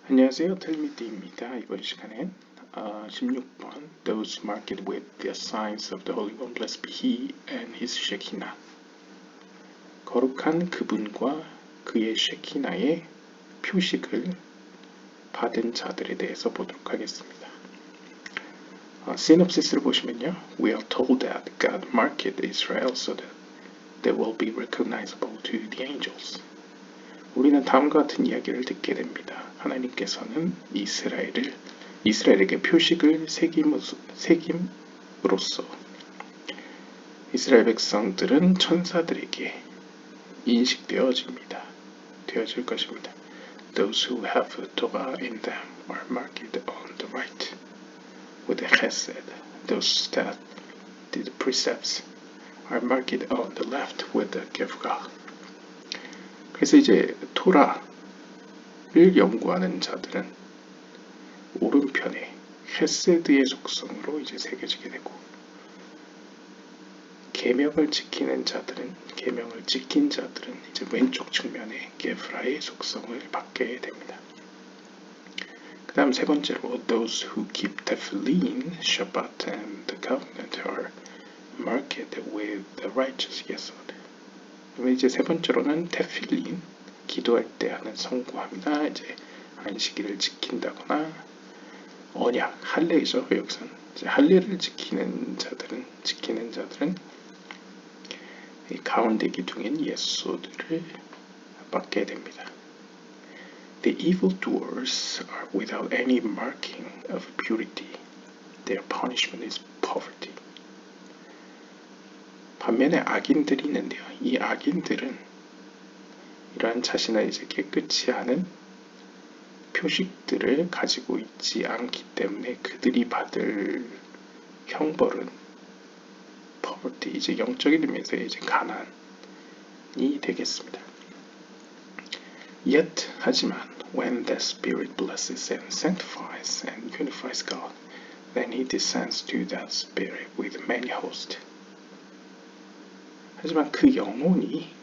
안녕하세요. 텔미디입니다. 이번 시간엔 16번 Those marked with the signs of the Holy One, blessed be he and his Shekinah. 거룩한 그분과 그의 쉐키나의 표식을 받은 자들에 대해서 보도록 하겠습니다. 시놉시스를 보시면요. We are told that God marked Israel so that they will be recognizable to the angels. 우리는 다음과 같은 이야기를 듣게 됩니다. 하나님께서는 이스라엘에게 표식을 새김으로써 이스라엘 백성들은 천사들에게 되어질 것입니다. Those who have Torah in them are marked on the right with the chesed. Those that did the precepts are marked on the left with the gevurah. 그래서 이제 토라를 연구하는 자들은 오른편에 헤세드의 속성으로 이제 새겨지게 되고, 계명을 지킨 자들은 이제 왼쪽 측면에 게브라의 속성을 받게 됩니다. 그 다음 세 번째로 those who keep tefillin, Shabbat and the covenant are marked with the righteous yesod. 이제 세 번째로는 테필린, 기도할 때 하는 성구합니다. 이제 안식일을 지킨다거나 언약, 할례죠. 여기서는 이제 할례를 지키는 자들은 이 가운데 기둥인 예소들을 받게 됩니다. The evildoers are without any marking of purity. Their punishment is poverty. 반면에 악인들이 있는데요. 이 악인들은 이러한 자신을 이제 깨끗이 하는 표식들을 가지고 있지 않기 때문에 그들이 받을 형벌은 poverty, 이제 영적인 의미에서 이제 가난이 되겠습니다. Yet, 하지만 when the Spirit blesses and sanctifies and unifies God, then He descends to that Spirit with many hosts. 하지만 그 영혼이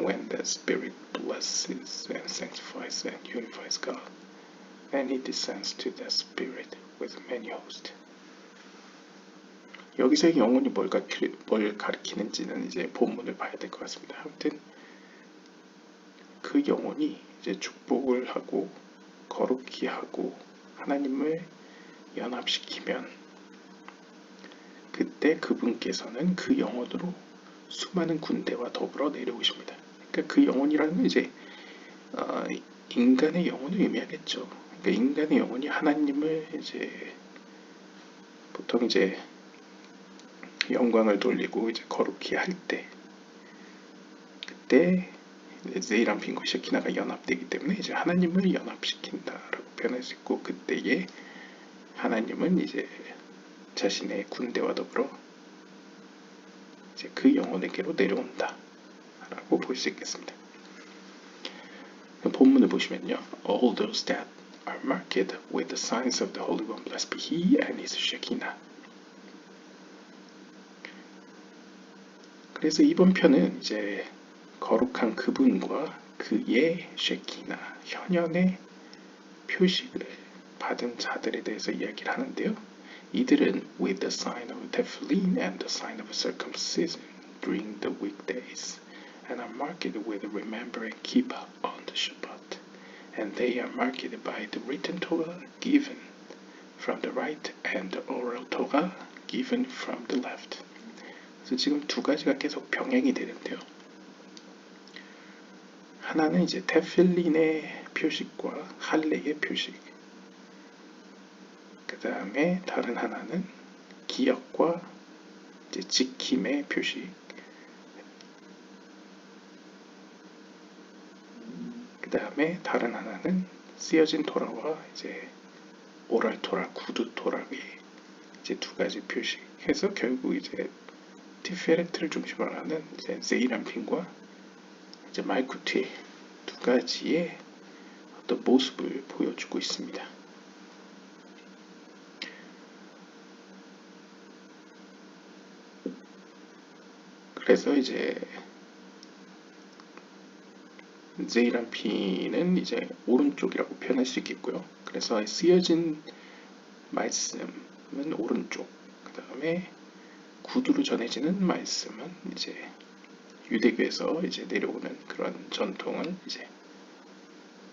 when the Spirit blesses and sanctifies and unifies God, then He descends to that Spirit with many hosts. 여기서 영혼이 뭘 가리키는지는 이제 본문을 봐야 될 것 같습니다. 아무튼 그 영혼이 이제 축복을 하고 거룩히 하고 하나님을 연합시키면 그때 그분께서는 그 영혼으로 수많은 군대와 더불어 내려오십니다. 그러니까 그 영혼이라는 건 이제 인간의 영혼을 의미하겠죠. 그러니까 인간의 영혼이 하나님을 이제 보통 이제 영광을 돌리고 이제 거룩히 할 때, 그때 제이람핀과 셰키나가 연합되기 때문에 이제 하나님을 연합시킨다라고 표현할 수 있고, 그때에 하나님은 이제 자신의 군대와 더불어 이제 그 영혼에게로 내려온다라고 볼 수 있겠습니다. 본문을 보시면요, all those that are marked with the signs of the Holy One, blessed be he and his Shekinah. 그래서 이번 편은 이제 거룩한 그분과 그의 쉐키나, 현현의 표식을 받은 자들에 대해서 이야기를 하는데요. 이들은 with the sign of tefillin and the sign of circumcision during the weekdays, and are marked with remember and keep on the Shabbat, and they are marked by the written Torah given from the right and the oral Torah given from the left. 그래서 지금 두 가지가 계속 병행이 되는데요. 하나는 이제 테필린의 표식과 할례의 표식, 그 다음에 다른 하나는 기억과 이제 지킴의 표식, 그 다음에 다른 하나는 쓰여진 토라와 이제 오랄 토라, 구두 토라의 이제 두 가지 표식해서 결국 이제 티페레트를 중심으로 하는 이제 제이람핀과 이제 말쿠티 두 가지의 어떤 모습을 보여주고 있습니다. 그래서 이제 제이란피는 이제 오른쪽이라고 표현할 수 있겠고요. 그래서 쓰여진 말씀은 오른쪽, 그 다음에 구두로 전해지는 말씀은 이제 유대교에서 이제 내려오는 그런 전통은 이제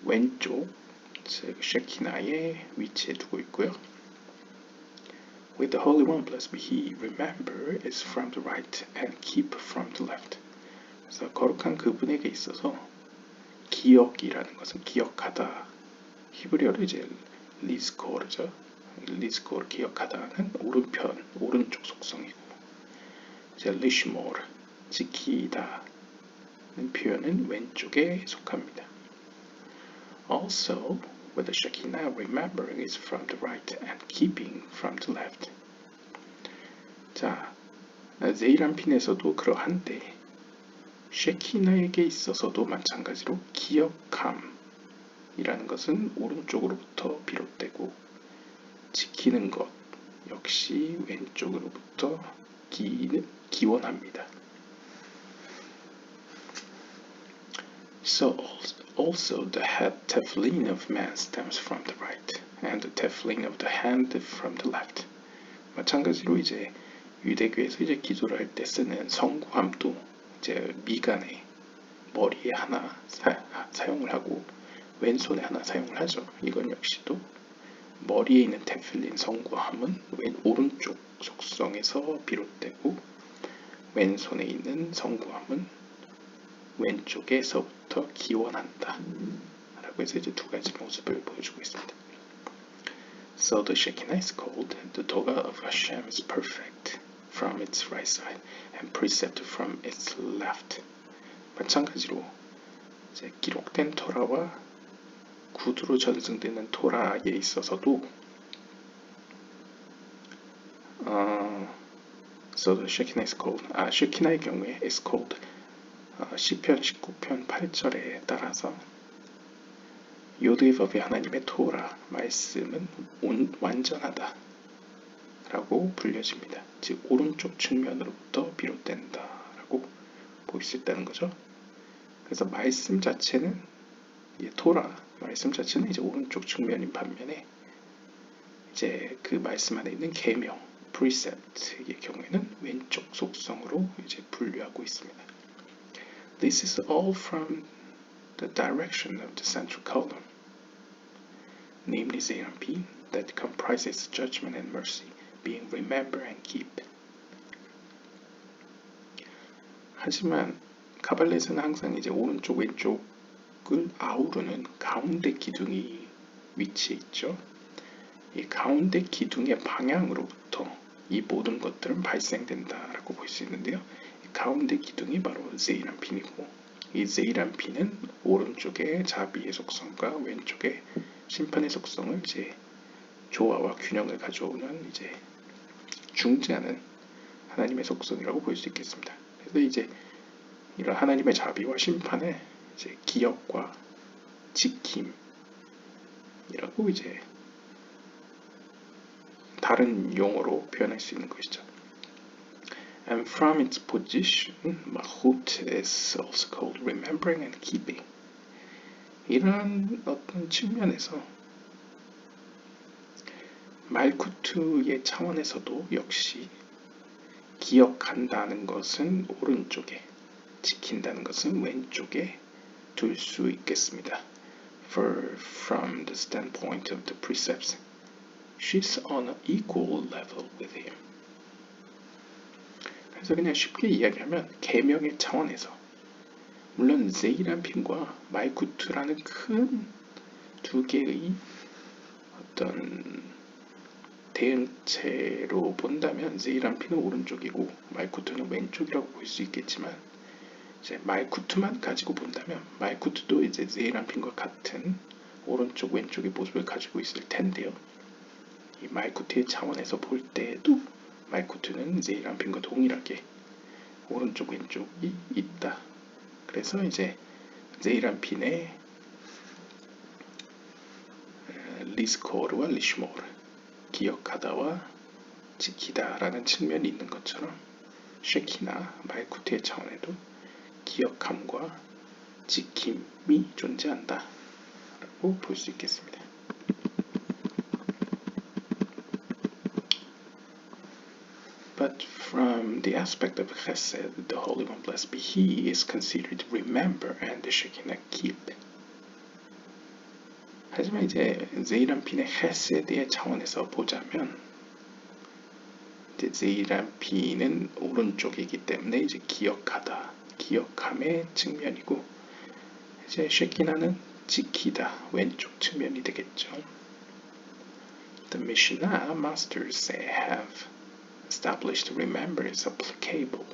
왼쪽, 즉 셰키나의 위치에 두고 있고요. With the Holy One, blessed be He, remember is from the right and keep from the left. 그래서 거룩한 그분에게 있어서 기억이라는 것은 기억하다. 히브리어로 이제 리스코르죠. 리스코르 기억하다는 오른편, 오른쪽 속성이고, 이제 리시모르 지키다는 표현은 왼쪽에 속합니다. Also, with the Shekinah, remembering is from the right and keeping from the left. 자, 제이란핀에서도 그러한데 셰키나에게 있어서도 마찬가지로 기억함이라는 것은 오른쪽으로부터 비롯되고 지키는 것 역시 왼쪽으로부터 기원합니다. So also the head tefillin of man stems from the right, and the tefillin of the hand from the left. 마찬가지로 이제 유대교에서 이제 기도를 할 때 쓰는 성구함도 이제 미간에 머리에 하나 사용을 하고 왼손에 하나 사용을 하죠. 이건 역시도 머리에 있는 테필린 성구함은 오른쪽 속성에서 비롯되고 왼손에 있는 성구함은 왼쪽에서부터 기원한다 라고 해서 이제 두 가지 모습을 보여주고 있습니다. So the Shekinah is called the Torah of Hashem is perfect from its right side and precept from its left. 마찬가지로 이제 기록된 토라와 구두로 전승되는 토라에 있어서도 So the Shekinah is called 셰키나의 경우에 is called 시편 19편 8절에 따라서 요드의 법이 하나님의 토라 말씀은 완전하다 라고 불려집니다. 즉 오른쪽 측면으로부터 비롯된다 라고 볼 수 있다는 거죠. 그래서 말씀 자체는 토라 말씀 자체는 이제 오른쪽 측면인 반면에 이제 그 말씀 안에 있는 계명 precept의 경우에는 왼쪽 속성으로 이제 분류하고 있습니다. This is all from the direction of the central column, namely Zeranpin, that comprises judgment and mercy, being remember and keep. 하지만 카발렛은 항상 이제 오른쪽 왼쪽을 아우르는 가운데 기둥이 위치해 있죠. 이 가운데 기둥의 방향으로부터 이 모든 것들은 발생된다라고 볼 수 있는데요. 이 가운데 기둥이 바로 제이란핀이고 이 제이란핀은 오른쪽의 자비의 속성과 왼쪽의 심판의 속성을 이제 조화와 균형을 가져오는 이제 중재하는 하나님의 속성이라고 볼 수 있겠습니다. 그래서 이제 이런 하나님의 자비와 심판의 이제 기억과 지킴이라고 이제 다른 용어로 표현할 수 있는 것이죠. And from its position, Malchut is also called remembering and keeping. 이런 어떤 측면에서 말쿠트의 차원에서도 역시 기억한다는 것은 오른쪽에, 지킨다는 것은 왼쪽에 둘 수 있겠습니다. For from the standpoint of the precepts, she's on an equal level with him. 그래서 그냥 쉽게 이야기하면 계명의 차원에서 물론 제이란핀과 말쿠트라는 큰 두 개의 어떤 대응체로 본다면 제이란핀은 오른쪽이고 말쿠트는 왼쪽이라고 볼 수 있겠지만 이제 말쿠트만 가지고 본다면 말쿠트도 이제 제이란핀과 같은 오른쪽 왼쪽의 모습을 가지고 있을 텐데요. 이 말쿠트의 차원에서 볼 때에도 말쿠트는 제이란핀과 동일하게 오른쪽 왼쪽이 있다. 그래서 이제 제이란핀의 리스코르와 리시모르 기억하다와 지키다라는 측면이 있는 것처럼 셰키나 말쿠트의 차원에도 기억함과 지킴이 존재한다 라고 볼 수 있겠습니다. But from the aspect of Chesed, the Holy One, blessed be He, is considered remember and the Shekinah keep. 하지만 이제 제이란핀의 Chesed의 차원에서 보자면 이제 제이란핀은 오른쪽이기 때문에 이제 기억하다, 기억함의 측면이고 이제 쉐키나는 지키다, 왼쪽 측면이 되겠죠. The Mishnah masters have established remember is applicable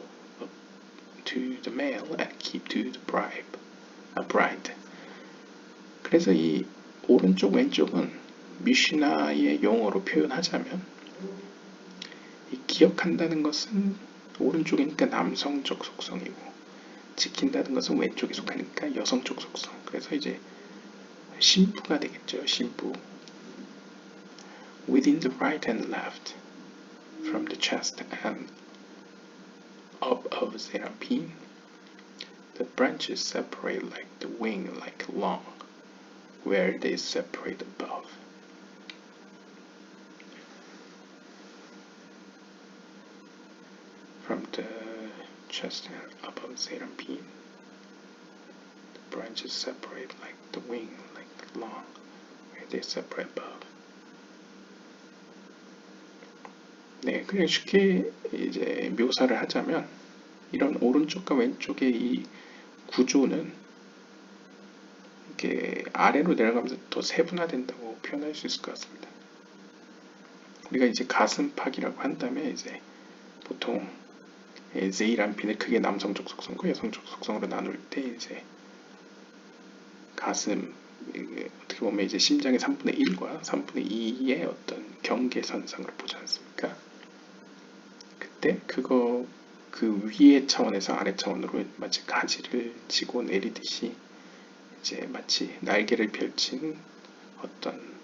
to the male and keep to the bride. 그래서 이 오른쪽 왼쪽은 미시나의 용어로 표현하자면 이 기억한다는 것은 오른쪽이니까 남성적 속성이고 지킨다는 것은 왼쪽에 속하니까 여성적 속성. 그래서 이제 신부가 되겠죠. 신부. Within the right and left, from the chest and up of Seraphim, the branches separate like the wing, like long, where they separate above. From the chest and up of Seraphim, the branches separate like the wing, like long, where they separate above. 네, 그냥 쉽게 이제 묘사를 하자면 이런 오른쪽과 왼쪽의 이 구조는 이렇게 아래로 내려가면서 더 세분화된다고 표현할 수 있을 것 같습니다. 우리가 이제 가슴팍이라고 한다면 이제 보통 제이란핀을 크게 남성적 속성과 여성적 속성으로 나눌 때 이제 가슴 어떻게 보면 이제 심장의 3분의 1과 3분의 2의 어떤 경계선상으로 보지 않습니까? 그때 그거 그 위의 차원에서 아래 차원으로 마치 가지를 지고 내리듯이 이제 마치 날개를 펼친 어떤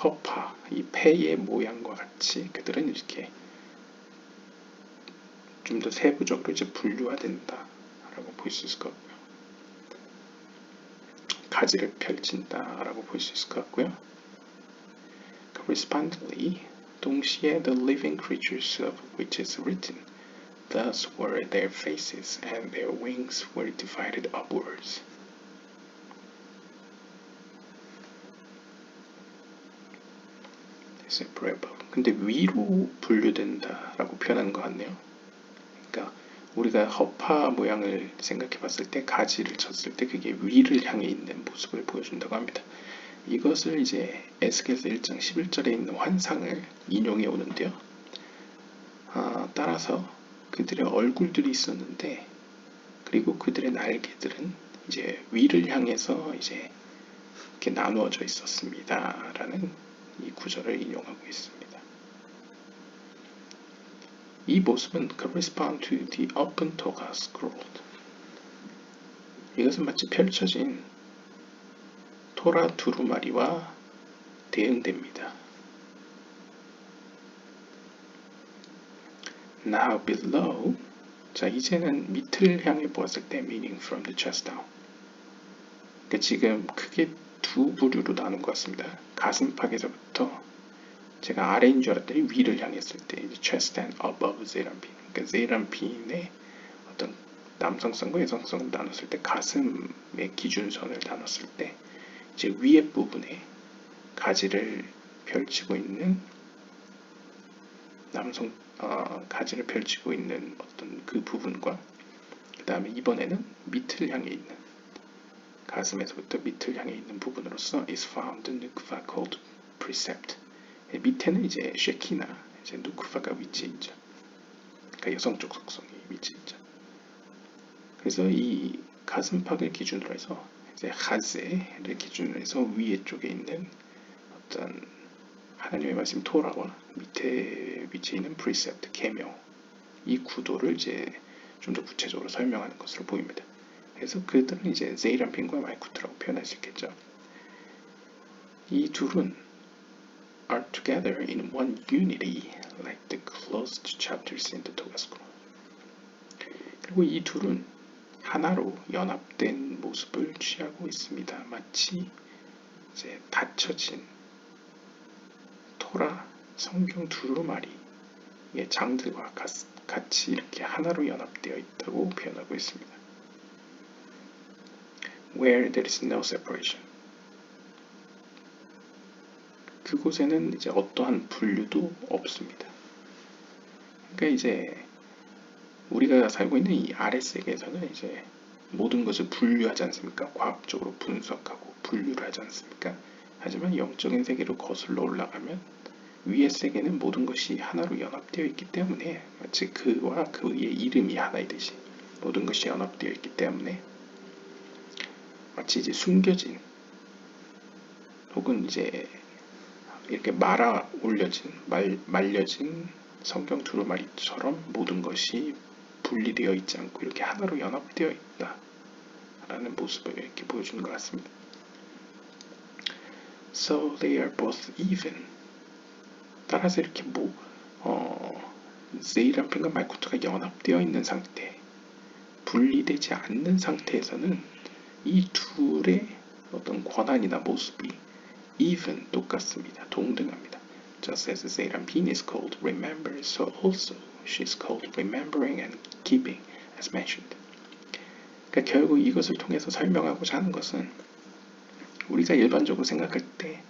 허파, 이 폐의 모양과 같이 그들은 이렇게 좀 더 세부적으로 이제 분류화된다라고 볼 수 있을 것 같고요. 가지를 펼친다라고 볼 수 있을 것 같고요. Correspondingly, 동시에 the living creatures of which is written, thus were their faces and their wings were divided upwards. separable. 근데 위로 분류된다라고 표현하는 것 같네요. 그러니까 우리가 허파 모양을 생각해 봤을 때 가지를 쳤을 때 그게 위를 향해 있는 모습을 보여준다고 합니다. 이것을 이제 에스겔서 1장 11절에 있는 환상을 인용해 오는데요. 따라서 그들의 얼굴들이 있었는데 그리고 그들의 날개들은 이제 위를 향해서 이제 이렇게 나누어져 있었습니다. 라는 이 구절을 인용하고 있습니다. 이 모습은 correspond to the open Torah scroll. 이것은 마치 펼쳐진 토라 두루마리와 대응됩니다. Now below, 자 이제는 밑을 향해 보았을 때 meaning from the chest down. 그러니까 지금 크게 두 부류로 나눈 것 같습니다. 가슴팍에서부터 제가 아래인 줄 알았더니 위를 향했을 때 이제 chest and above 제이란핀. 그러니까 제이란핀의 어떤 남성성과 여성성을 나눴을 때 가슴의 기준선을 나눴을 때 이제 위에 부분에 가지를 펼치고 있는 가지를 펼치고 있는 어떤 그 부분과 그 다음에 이번에는 밑을 향해 있는 가슴에서부터 밑을 향해 있는 부분으로서 is found nukva called precept. 밑에는 이제 쉐키나, 이제 누크파가 위치해 있죠. 그러니까 여성적 속성이 위치해 있죠. 그래서 이 가슴팍을 기준으로 해서 이제 하제를 기준으로 해서 위에 쪽에 있는 어떤 하나님의 말씀 토라와 밑에 위치해 있는 프리셉트, 계명 이 구도를 이제 좀 더 구체적으로 설명하는 것으로 보입니다. 그래서 그들은 이제 제이란핀과 말쿠트라고 표현할 수 있겠죠. 이 둘은 are together in one unity, like the closed chapters in the Torah scroll. 그리고 이 둘은 하나로 연합된 모습을 취하고 있습니다. 마치 이제 닫혀진 토라 성경 두루마리의 장들과 같이 이렇게 하나로 연합되어 있다고 표현하고 있습니다. Where there is no separation. 그곳에는 이제 어떠한 분류도 없습니다. 그러니까 이제 우리가 살고 있는 이 아랫세계에서는 이제 모든 것을 분류하지 않습니까? 과학적으로 분석하고 분류를 하지 않습니까? 하지만 영적인 세계로 거슬러 올라가면 위의 세계는 모든 것이 하나로 연합되어 있기 때문에 마치 그와 그의 이름이 하나이듯이 모든 것이 연합되어 있기 때문에 마치 이제 숨겨진 혹은 이제 이렇게 말려진 성경 두루마리처럼 모든 것이 분리되어 있지 않고 이렇게 하나로 연합되어 있다라는 모습을 이렇게 보여주는 것 같습니다. So they are both even. 따라서 이렇게 세이람핀과 말쿠트가 연합되어 있는 상태, 분리되지 않는 상태에서는 이 둘의 어떤 권한이나 모습이 even 똑같습니다. 동등합니다. Just as 세이람핀 is called remember, so also she is called remembering and keeping, as mentioned. 그러니까 결국 이것을 통해서 설명하고자 하는 것은 우리가 일반적으로 생각할 때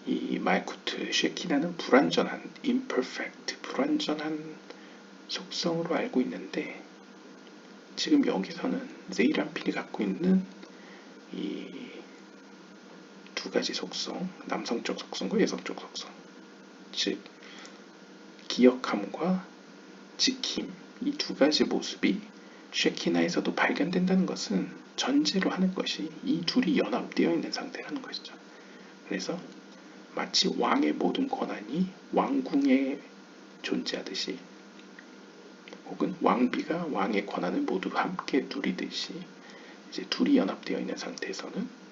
이 말쿠트, 쉐키나는 불완전한, imperfect, 불완전한 속성으로 알고 있는데 지금 여기서는 세이람핀이 갖고 있는 이 두 가지 속성, 남성적 속성과 여성적 속성, 즉 기억함과 지킴, 이 두 가지 모습이 쉐키나에서도 발견된다는 것은 전제로 하는 것이 이 둘이 연합되어 있는 상태라는 것이죠. 그래서 마치 왕의 모든 권한이 왕궁에 존재하듯이 혹은 왕비가 왕의 권한을 모두 함께 누리듯이 이제 둘이 연합되어 있는 상태에서는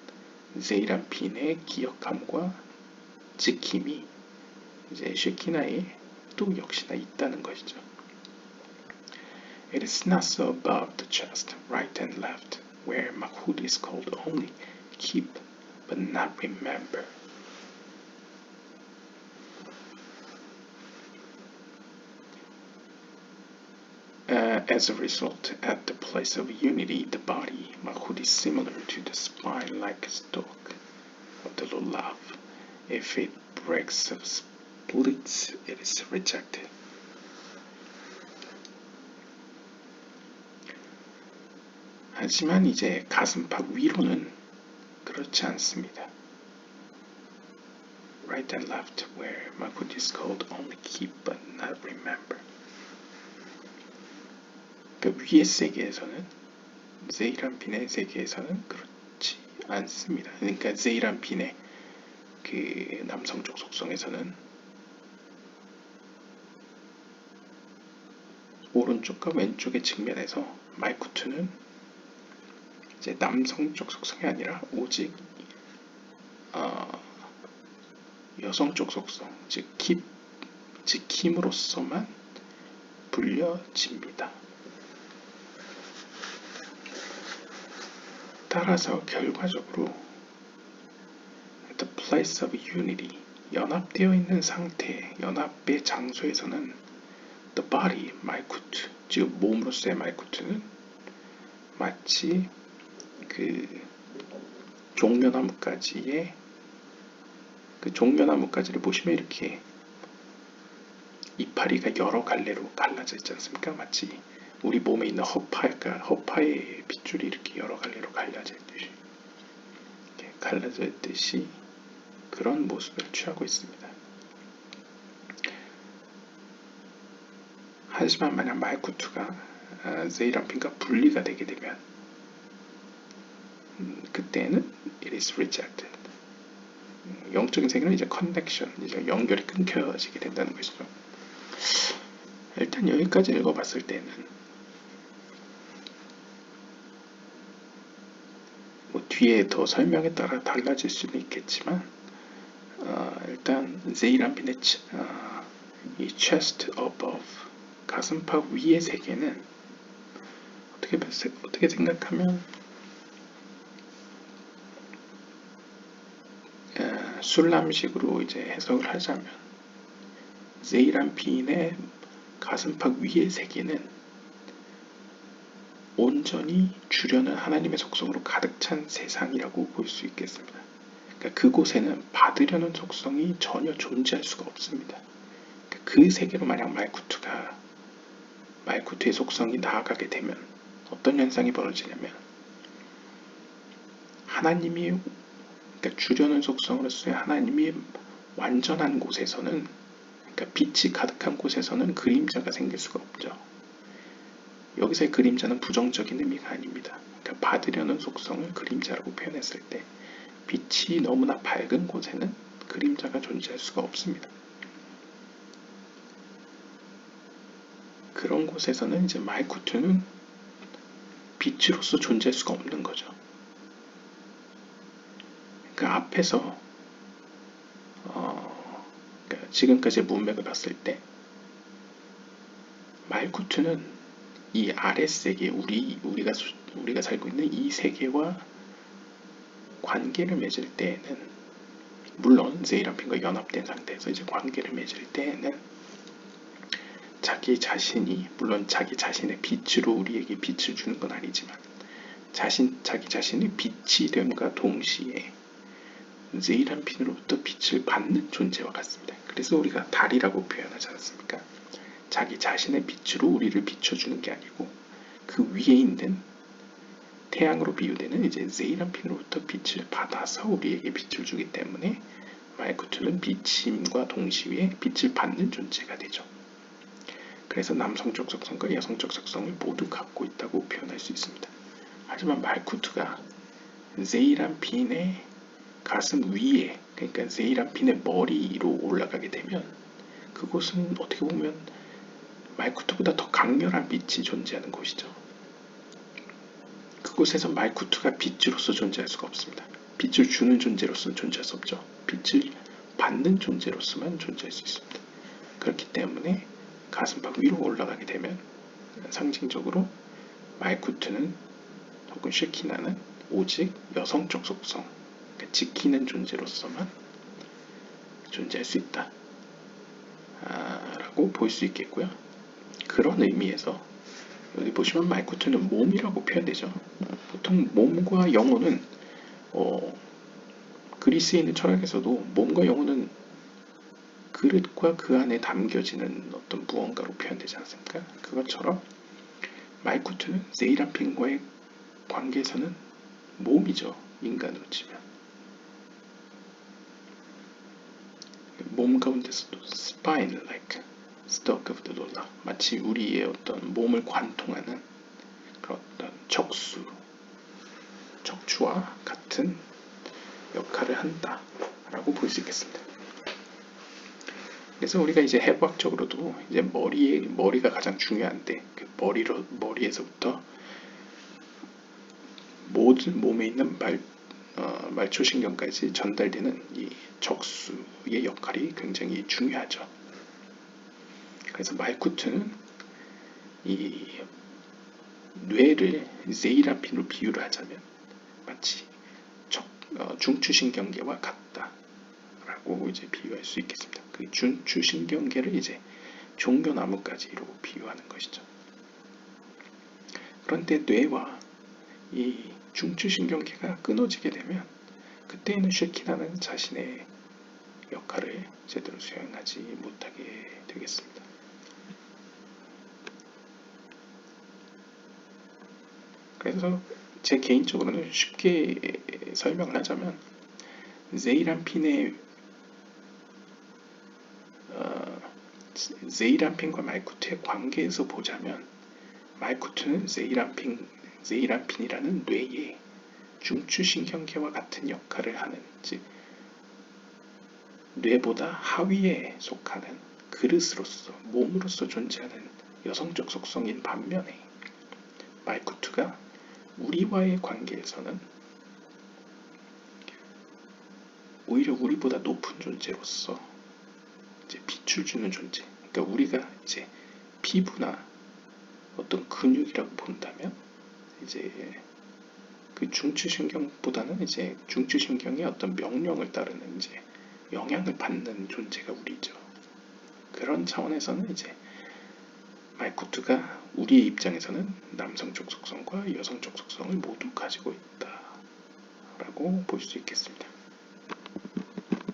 세이람핀의 기억함과 지킴이 이제 쉐키나에 또 역시나 있다는 것이죠. It is not so above the chest, right and left, where Mahud is called only keep but not remember. As a result, at the place of unity, the body, Mahud is similar to the spine like a stalk of the lulav. If it breaks or splits, it is rejected. 하지만 이제 가슴팍 위로는 그렇지 않습니다. Right and left, where Mahud is called only keep but not remember. 그러니까 위의 세계에서는 세이람핀의 세계에서는 그렇지 않습니다. 그러니까 세이람핀의 그 남성적 속성에서는 오른쪽과 왼쪽의 측면에서 말쿠트는 이제 남성적 속성이 아니라 오직 여성적 속성, 즉 지킴으로서만 불려집니다. 따라서 결과적으로 at the place of unity, 연합되어 있는 상태, 연합의 장소에서는 the body, 말쿠트, 즉 몸으로서의 말쿠트는 마치 그 종려나무가지의 그 종려나무가지를 보시면 이렇게 이파리가 여러 갈래로 갈라져 있지 않습니까? 마치 우리 몸에 있는 허파의 빗줄이 이렇게 여러 갈래로 갈라져 있듯이 그런 모습을 취하고 있습니다. 하지만 만약 말쿠트가 세이람핀과 분리가 되게 되면 그때는 it is rejected. 영적인 세계는 이제 connection, 이제 연결이 끊겨지게 된다는 것이죠. 일단 여기까지 읽어봤을 때는 뒤에 더 설명에 따라 달라질 수는 있겠지만 일단 세이람핀의 이 chest above, 가슴팍 위의 세계는 어떻게 어떻게 생각하면 술람식으로 이제 해석을 하자면 세이란핀의 가슴팍 위의 세계는 온전히 주려는 하나님의 속성으로 가득 찬 세상이라고 볼 수 있겠습니다. 그러니까 그곳에는 받으려는 속성이 전혀 존재할 수가 없습니다. 그러니까 그 세계로 만약 말쿠트의 속성이 나아가게 되면 어떤 현상이 벌어지냐면 하나님이 그러니까 주려는 속성으로서의 하나님이 완전한 곳에서는 그러니까 빛이 가득한 곳에서는 그림자가 생길 수가 없죠. 여기서의 그림자는 부정적인 의미가 아닙니다. 그러니까 받으려는 속성을 그림자라고 표현했을 때 빛이 너무나 밝은 곳에는 그림자가 존재할 수가 없습니다. 그런 곳에서는 이제 말쿠트는 빛으로서 존재할 수가 없는 거죠. 그 앞에서 그러니까 지금까지의 문맥을 봤을 때 말쿠트는 이 아랫세계 우리가 살고 있는 이 세계와 관계를 맺을 때에는 물론 세이란핀과 연합된 상태에서 이제 관계를 맺을 때에는 자기 자신의 빛으로 우리에게 빛을 주는 건 아니지만 자기 자신의 빛이 됨과 동시에 세이란핀으로부터 빛을 받는 존재와 같습니다. 그래서 우리가 달이라고 표현하지 않습니까? 자기 자신의 빛으로 우리를 비춰주는 게 아니고 그 위에 있는 태양으로 비유되는 이제 세이란핀으로부터 빛을 받아서 우리에게 빛을 주기 때문에 말쿠트는 빛임과 동시에 빛을 받는 존재가 되죠. 그래서 남성적 속성과 여성적 속성을 모두 갖고 있다고 표현할 수 있습니다. 하지만 말쿠트가 세이란핀의 가슴 위에 그러니까 세이란핀의 머리로 올라가게 되면 그곳은 어떻게 보면 말쿠트보다 더 강렬한 빛이 존재하는 곳이죠. 그곳에서 말쿠트가 빛으로서 존재할 수가 없습니다. 빛을 주는 존재로서는 존재할 수 없죠. 빛을 받는 존재로서만 존재할 수 있습니다. 그렇기 때문에 가슴팍 위로 올라가게 되면 상징적으로 말쿠트는 혹은 쉐키나는 오직 여성적 속성, 그러니까 지키는 존재로서만 존재할 수 있다 라고 볼 수 있겠고요. 그런 의미에서 여기 보시면 말쿠트는 몸이라고 표현되죠. 보통 몸과 영혼은 그리스에 있는 철학에서도 몸과 영혼은 그릇과 그 안에 담겨지는 어떤 무언가로 표현되지 않습니까? 그것처럼 말쿠트는 세이란핀과의 관계에서는 몸이죠. 인간으로 치면. 몸 가운데서도 spine like stalk of the dollar 마치 우리의 어떤 몸을 관통하는 그런 어떤 척추와 같은 역할을 한다라고 볼 수 있겠습니다. 그래서 우리가 이제 해부학적으로도 이제 머리가 가장 중요한데 그 머리에서부터 모든 몸에 있는 말초신경까지 전달되는 이 척수의 역할이 굉장히 중요하죠. 그래서 말쿠트는 이 뇌를 세이란핀으로 비유를 하자면 마치 중추신경계와 같다라고 이제 비유할 수 있겠습니다. 그 중추신경계를 이제 종려나무까지로 비유하는 것이죠. 그런데 뇌와 이 중추신경계가 끊어지게 되면 그때에는 쉐키나는 자신의 역할을 제대로 수행하지 못하게 되겠습니다. 그래서 제 개인적으로는 쉽게 설명을 하자면 세이란핀과 말쿠트의 관계에서 보자면 말쿠트는 세이란핀이라는 뇌의 중추신경계와 같은 역할을 하는 즉 뇌보다 하위에 속하는 그릇으로서 몸으로서 존재하는 여성적 속성인 반면에 말쿠트가 우리와의 관계에서는 오히려 우리보다 높은 존재로서 이제 빛을 주는 존재. 그러니까 우리가 이제 피부나 어떤 근육이라고 본다면 이제 그 중추신경보다는 이제 중추신경의 어떤 명령을 따르는 이제 영향을 받는 존재가 우리죠. 그런 차원에서는 이제 말쿠트가 우리의 입장에서는 남성적 속성과 여성적 속성을 모두 가지고 있다라고 볼 수 있겠습니다.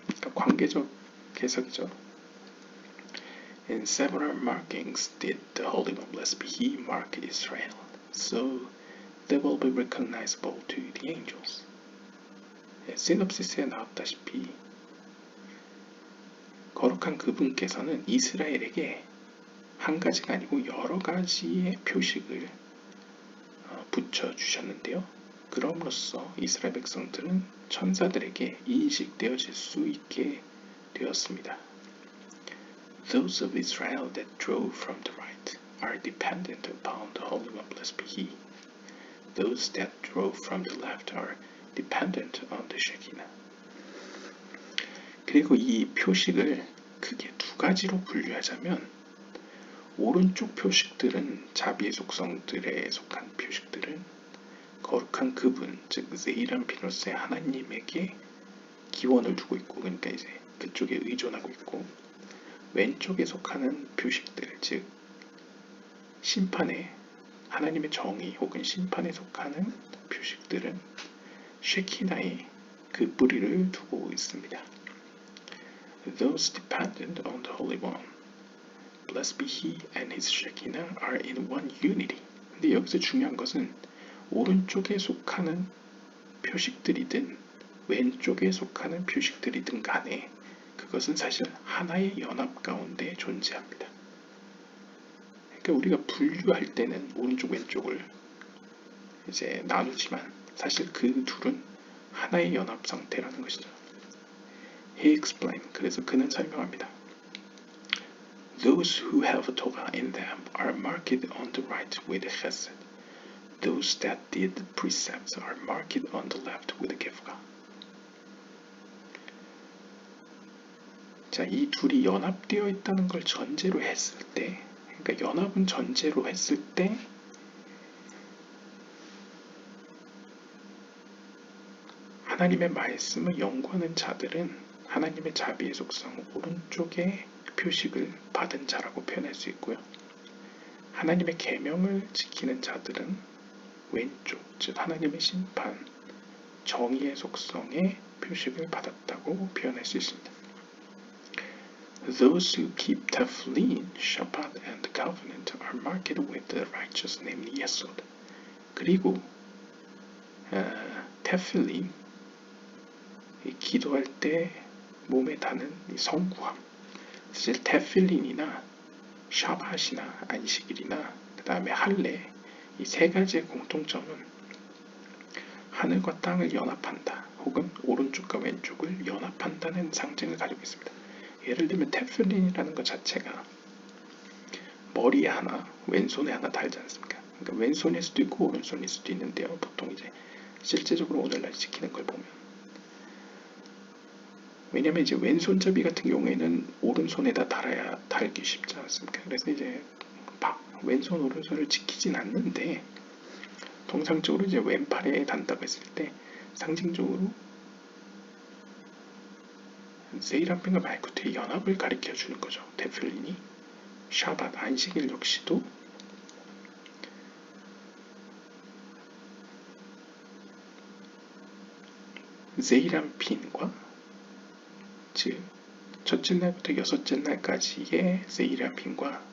그러니까 관계적 해석이죠. In several markings did the Holy One blessed be He mark Israel, so they will be recognizable to the angels. 시놉시스에 나왔다시피 거룩한 그분께서는 이스라엘에게 한 가지가 아니고 여러 가지의 표식을 붙여주셨는데요. 그럼으로써 이스라엘 백성들은 천사들에게 인식되어질 수 있게 되었습니다. Those of Israel that drove from the right are dependent upon the Holy One, blessed be He. Those that drove from the left are dependent on the Shekinah. 그리고 이 표식을 크게 두 가지로 분류하자면 오른쪽 표식들은 자비의 속성들에 속한 표식들은 거룩한 그분, 즉 세이람피노스의 하나님에게 기원을 두고 있고, 그러니까 이제 그쪽에 의존하고 있고, 왼쪽에 속하는 표식들, 즉 심판에 하나님의 정의 혹은 심판에 속하는 표식들은 쉐키나의 그 뿌리를 두고 있습니다. Those dependent on the Holy One, blessed be He and His Shekinah are in one unity. 근데 여기서 중요한 것은 오른쪽에 속하는 표식들이든 왼쪽에 속하는 표식들이든 간에 그것은 사실 하나의 연합 가운데 존재합니다. 그러니까 우리가 분류할 때는 오른쪽 왼쪽을 이제 나누지만 사실 그 둘은 하나의 연합 상태라는 것이죠. He explained. 그래서 그는 설명합니다. Those who have Torah in them are marked on the right with chesed. Those that did the precepts are marked on the left with gevurah. 자, 이 둘이 연합되어 있다는 걸 전제로 했을 때, 그러니까 연합은 전제로 했을 때 하나님의 말씀을 연구하는 자들은 하나님의 자비의 속성 오른쪽에 표식을 받은 자라고 표현할 수 있고요. 하나님의 계명을 지키는 자들은 왼쪽, 즉 하나님의 심판, 정의의 속성의 표식을 받았다고 표현할 수 있습니다. Those who keep Tefillin, Shabbat, and the covenant are marked with the righteous named Yesod. 그리고 테필린, 기도할 때 몸에 다는 성구함, 사실 테필린이나 샤밧이나 안식일이나 그 다음에 할례, 이 세 가지의 공통점은 하늘과 땅을 연합한다 혹은 오른쪽과 왼쪽을 연합한다는 상징을 가지고 있습니다. 예를 들면 테필린이라는 것 자체가 머리에 하나, 왼손에 하나 달지 않습니까? 그러니까 왼손일 수도 있고 오른손일 수도 있는데요. 보통 이제 실제적으로 오늘날 지키는 걸 보면, 왜냐면 이제 왼손잡이 같은 경우에는 오른손에다 달기 쉽지 않습니까? 그래서 이제 왼손 오른손을 지키진 않는데 통상적으로 이제 왼팔에 단다고 했을 때 상징적으로 세이람핀과 말쿠트의 연합을 가리켜 주는 거죠. 테필린이, 샤밧, 안식일 역시도 세이람핀과 즉 첫째 날부터 여섯째 날까지의 세이람핀과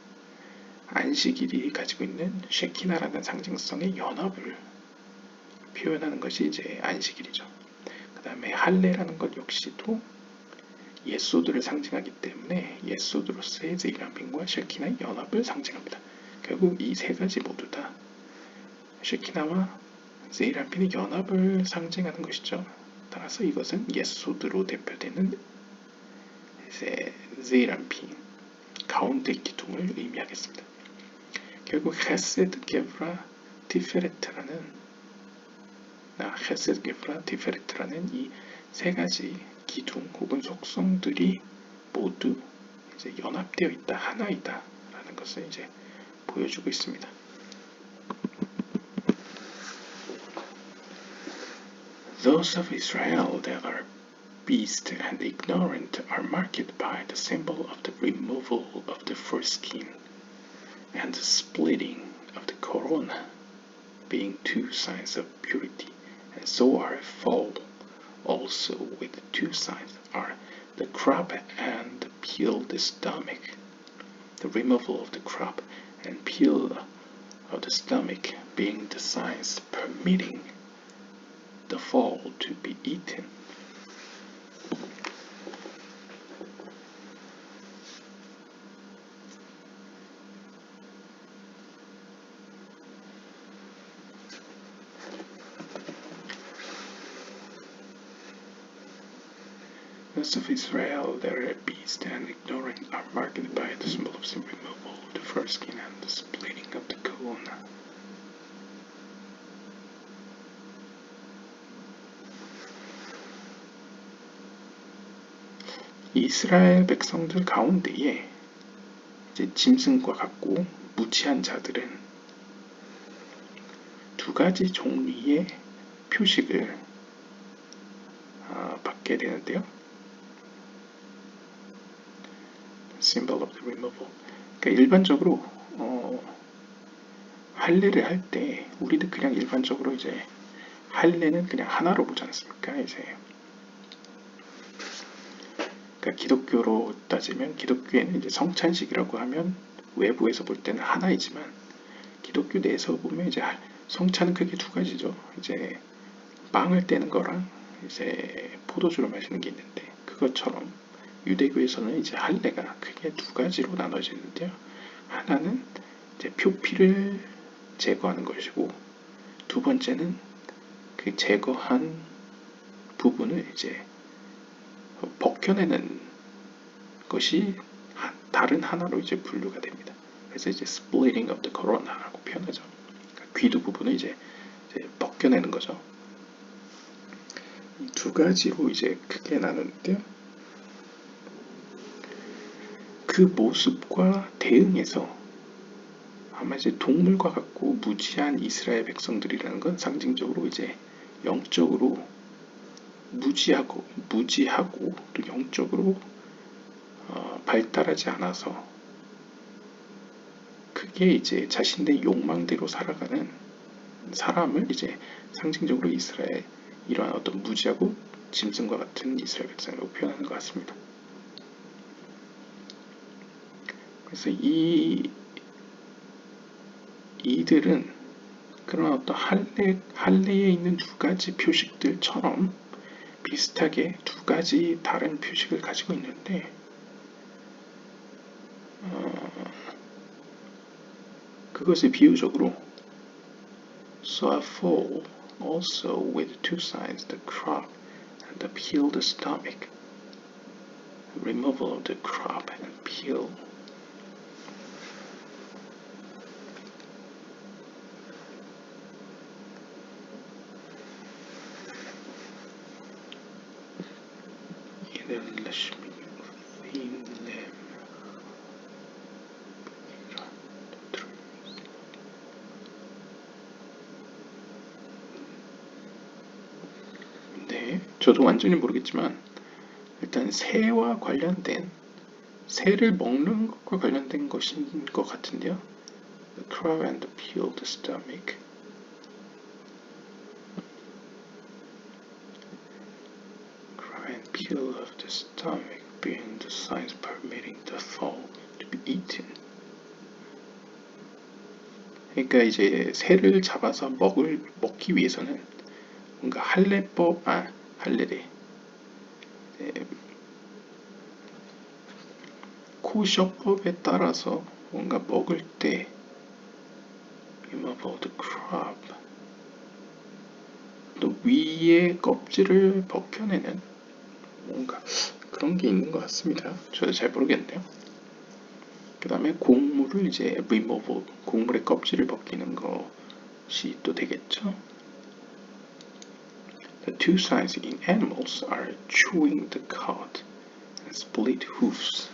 안식일이 가지고 있는 쉐키나라는 상징성의 연합을 표현하는 것이 이제 안식일이죠. 그 다음에 할례라는 것 역시도 예소드를 상징하기 때문에 예소드로서의 세이람핀과 쉐키나의 연합을 상징합니다. 결국 이 세 가지 모두 다 쉐키나와 세이람핀의 연합을 상징하는 것이죠. 따라서 이것은 예소드로 대표되는 세이람핀, 가운데 기둥을 의미하겠습니다. 결국 헤세드, 게브라, 티페레트라는 이 세 가지 기둥 혹은 속성들이 모두 이제 연합되어 있다, 하나이다 라는 것을 이제 보여주고 있습니다. Those of Israel that are beast and ignorant are marked by the symbol of the removal of the foreskin and the splitting of the corona, being two signs of purity, and so are fall also with two signs are the crop and the peeled stomach. The removal of the crop and peel of the stomach being the signs permitting the fall to be eaten. Those of Israel that are beast and ignorant are marked by the symbol of the removal of the foreskin and the splitting of the corona. 이스라엘 백성들 가운데에 이제 짐승과 같고 무지한 자들은 두 가지 종류의 표식을 받게 되는데요. Symbol of the removal. 그러니까 일반적으로 할례를 할 때 우리도 그냥 일반적으로 이제 할례는 그냥 하나로 보지 않습니까? 이제 그러니까 기독교로 따지면 기독교에는 이제 성찬식이라고 하면 외부에서 볼 때는 하나이지만 기독교 내에서 보면 이제 성찬은 크게 두 가지죠. 이제 빵을 떼는 거랑 이제 포도주를 마시는 게 있는데 그것처럼 유대교에서는 이제 할례가 크게 두 가지로 나눠지는데요. 하나는 이제 표피를 제거하는 것이고 두 번째는 그 제거한 부분을 이제 벗겨내는 것이 다른 하나로 이제 분류가 됩니다. 그래서 이제 splitting of the corona라고 표현하죠. 그러니까 귀두 부분을 이제 벗겨내는 거죠. 이 두 가지로 이제 크게 나누는데요. 그 모습과 대응해서 아마 이제 동물과 같고 무지한 이스라엘 백성들이라는 건 상징적으로 이제 영적으로 무지하고 또 영적으로 발달하지 않아서 크게 이제 자신의 욕망대로 살아가는 사람을 이제 상징적으로 이스라엘 이러한 어떤 무지하고 짐승과 같은 이스라엘 백성이라고 표현하는 것 같습니다. 그래서 이들은 그런 어떤 할례에 있는 두 가지 표식들처럼 비슷하게 두 가지 다른 표식을 가지고 있는데 그것을 비유적으로 So I fall also with two signs, the crop and the peeled stomach. Removal of the crop and peel. 네, 저도 완전히 모르겠지만 일단 새와 관련된 새를 먹는 것과 관련된 것인 것 같은데요. The crab and the peeled stomach. Crab and peel of the stomach being the signs permitting the fowl to be eaten. 그러니까 이제 새를 잡아서 먹기 위해서는 뭔가 할례래. 코셔법에 따라서 뭔가 먹을 때 remove the crab 또 위에 껍질을 벗겨내는 뭔가 그런 게 있는 것 같습니다. 저도 잘 모르겠네요. 그 다음에 곡물을 이제 remove 곡물의 껍질을 벗기는 것이 또 되겠죠. The two signs in animals are chewing the cud and split hoofs.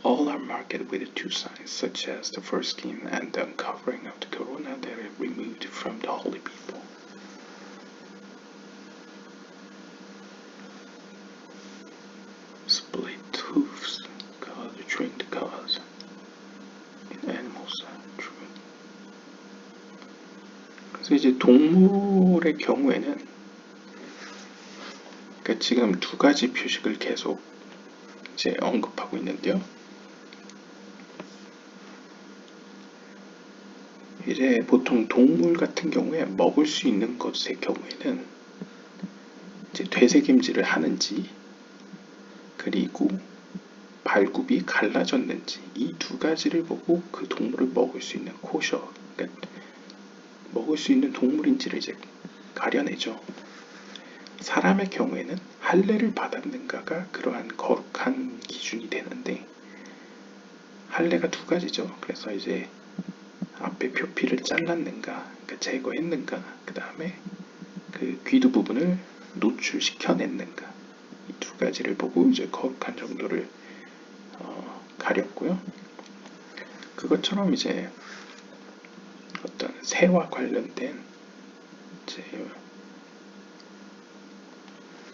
All are marked associated with two signs, such as the foreskin and the uncovering of the corona that are removed from the holy people. Split hoofs during the cause in animals are true. 그래서 이제 동물의 경우에는 그러니까 지금 두 가지 표식을 계속 이제 언급하고 있는데요. 이제 보통 동물 같은 경우에 먹을 수 있는 것의 경우에는 이제 되새김질을 하는지 그리고 발굽이 갈라졌는지 이 두 가지를 보고 그 동물을 먹을 수 있는 코셔, 그러니까 먹을 수 있는 동물인지를 이제 가려내죠. 사람의 경우에는 할례를 받았는가가 그러한 거룩한 기준이 되는데 할례가 두 가지죠. 그래서 이제 앞에 표피를 잘랐는가, 그러니까 제거했는가, 그 다음에 그 귀두 부분을 노출시켜냈는가 이 두 가지를 보고 이제 거룩한 정도를 가렸고요. 그것처럼 이제 어떤 새와 관련된 이제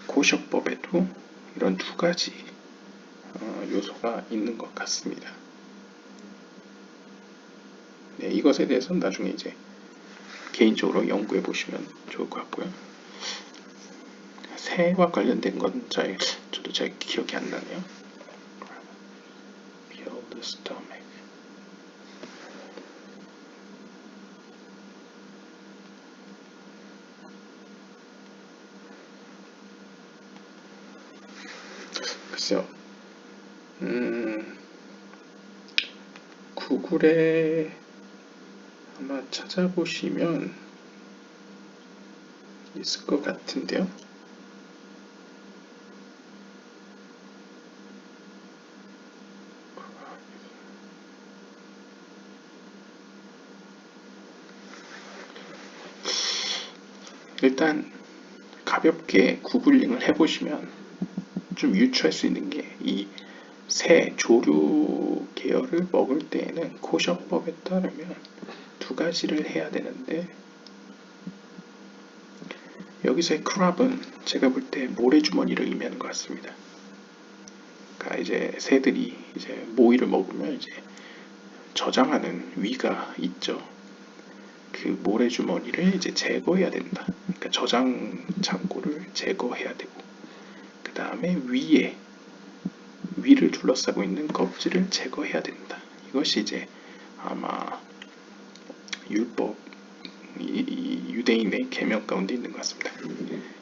고셔법에도 이런 두 가지 요소가 있는 것 같습니다. 네, 이것에 대해서는 나중에 이제 개인적으로 연구해 보시면 좋을 것 같고요. 새와 관련된 건 저도 잘 기억이 안 나네요. Peel the stomach. 글쎄요. 구글에 아마 찾아보시면 있을 것 같은데요. 일단 가볍게 구글링을 해보시면 좀 유추할 수 있는 게 이 새 조류 계열을 먹을 때에는 코셔법에 따르면 두 가지를 해야 되는데 여기서의 크랍은 제가 볼 때 모래주머니를 의미하는 것 같습니다. 그러니까 이제 새들이 이제 모이를 먹으면 이제 저장하는 위가 있죠. 그 모래주머니를 이제 제거해야 된다. 그러니까 저장 창고를 제거해야 되고 그 다음에 위를 둘러싸고 있는 껍질을 제거해야 된다. 이것이 이제 아마 율법 유대인의 계명 가운데 있는 것 같습니다.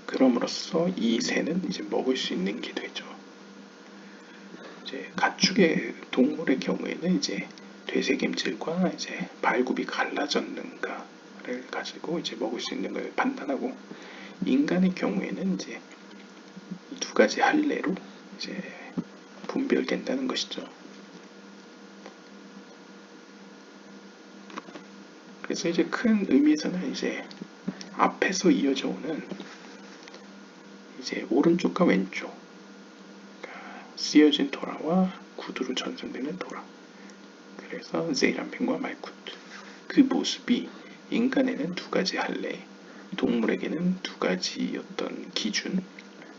그럼으로써 이 새는 이제 먹을 수 있는 게 되죠. 이제 가축의 동물의 경우에는 이제 되새김질과 이제 발굽이 갈라졌는가를 가지고 이제 먹을 수 있는 걸 판단하고 인간의 경우에는 이제 이 두 가지 할례로 이제 분별된다는 것이죠. 그래서 이제 큰 의미에서는 이제 앞에서 이어져 오는 이제 오른쪽과 왼쪽, 그러니까 쓰여진 토라와 구두로 전송되는 토라. 그래서 제이람펜과 말쿠트. 그 모습이 인간에는 두 가지 할례, 동물에게는 두 가지 어떤 기준,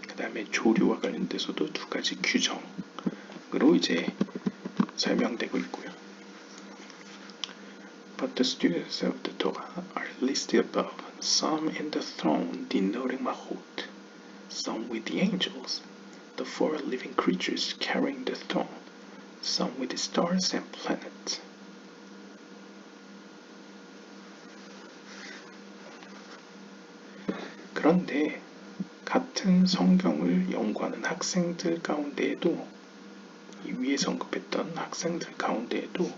그 다음에 조류와 관련돼서도 두 가지 규정으로 이제 설명되고 있고요. But the students of the Torah are listed above, some in the throne denoting Mahut, some with the angels, the four living creatures carrying the throne, some with the stars and planets. 그런데 같은 성경을 연구하는 학생들 가운데에도 이 위에서 언급했던 학생들 가운데에도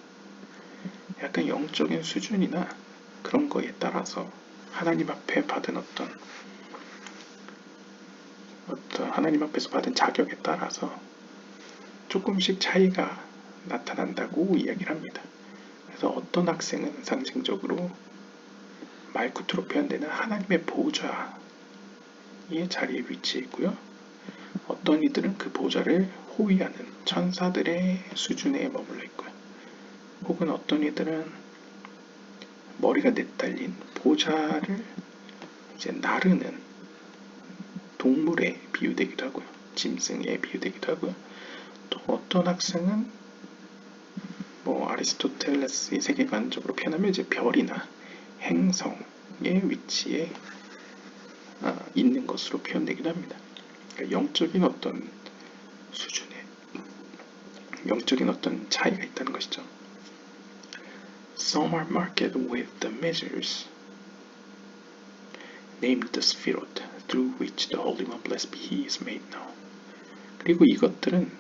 약간 영적인 수준이나 그런 거에 따라서 하나님 앞에 받은 어떤 하나님 앞에서 받은 자격에 따라서 조금씩 차이가 나타난다고 이야기를 합니다. 그래서 어떤 학생은 상징적으로 말쿠트로 표현되는 하나님의 보좌의 자리에 위치해 있고요. 어떤 이들은 그 보좌를 호위하는 천사들의 수준에 머물러 있고요. 혹은 어떤 이들은 머리가 내달린 보좌를 이제 나르는 동물에 비유되기도 하고요. 짐승에 비유되기도 하고요. 또 어떤 학생은 아리스토텔레스의 세계관적으로 표현하면 이제 별이나 행성의 위치에 있는 것으로 표현되기도 합니다. 그러니까 영적인 어떤 수준의 영적인 어떤 차이가 있다는 것이죠. Some are marked with the measures, named the Sphirot, through which the Holy One, blessed be He, is made known. 그리고 이것들은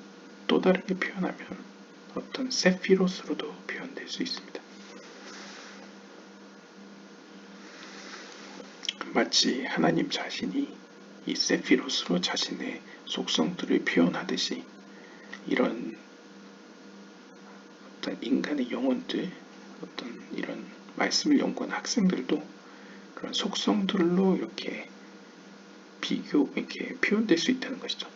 또 다르게 표현하면 어떤 세피롯으로도 표현될 수 있습니다. 마치 하나님 자신이 이 세피롯으로 자신의 속성들을 표현하듯이 이런 어떤 인간의 영혼들, 어떤 이런 말씀을 연구하는 학생들도 그런 속성들로 이렇게 이렇게 표현될 수 있다는 것이죠.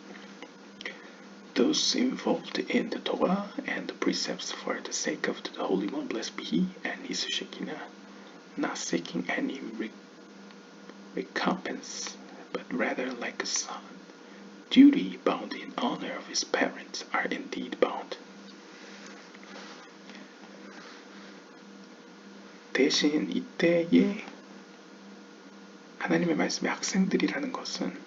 Those involved in the Torah and the precepts for the sake of the Holy One, blessed be He, and His Shekinah, not seeking any recompense, but rather like a son, duty bound in honor of his parents, are indeed bound. 대신 이때의 하나님의 말씀의 학생들이라는 것은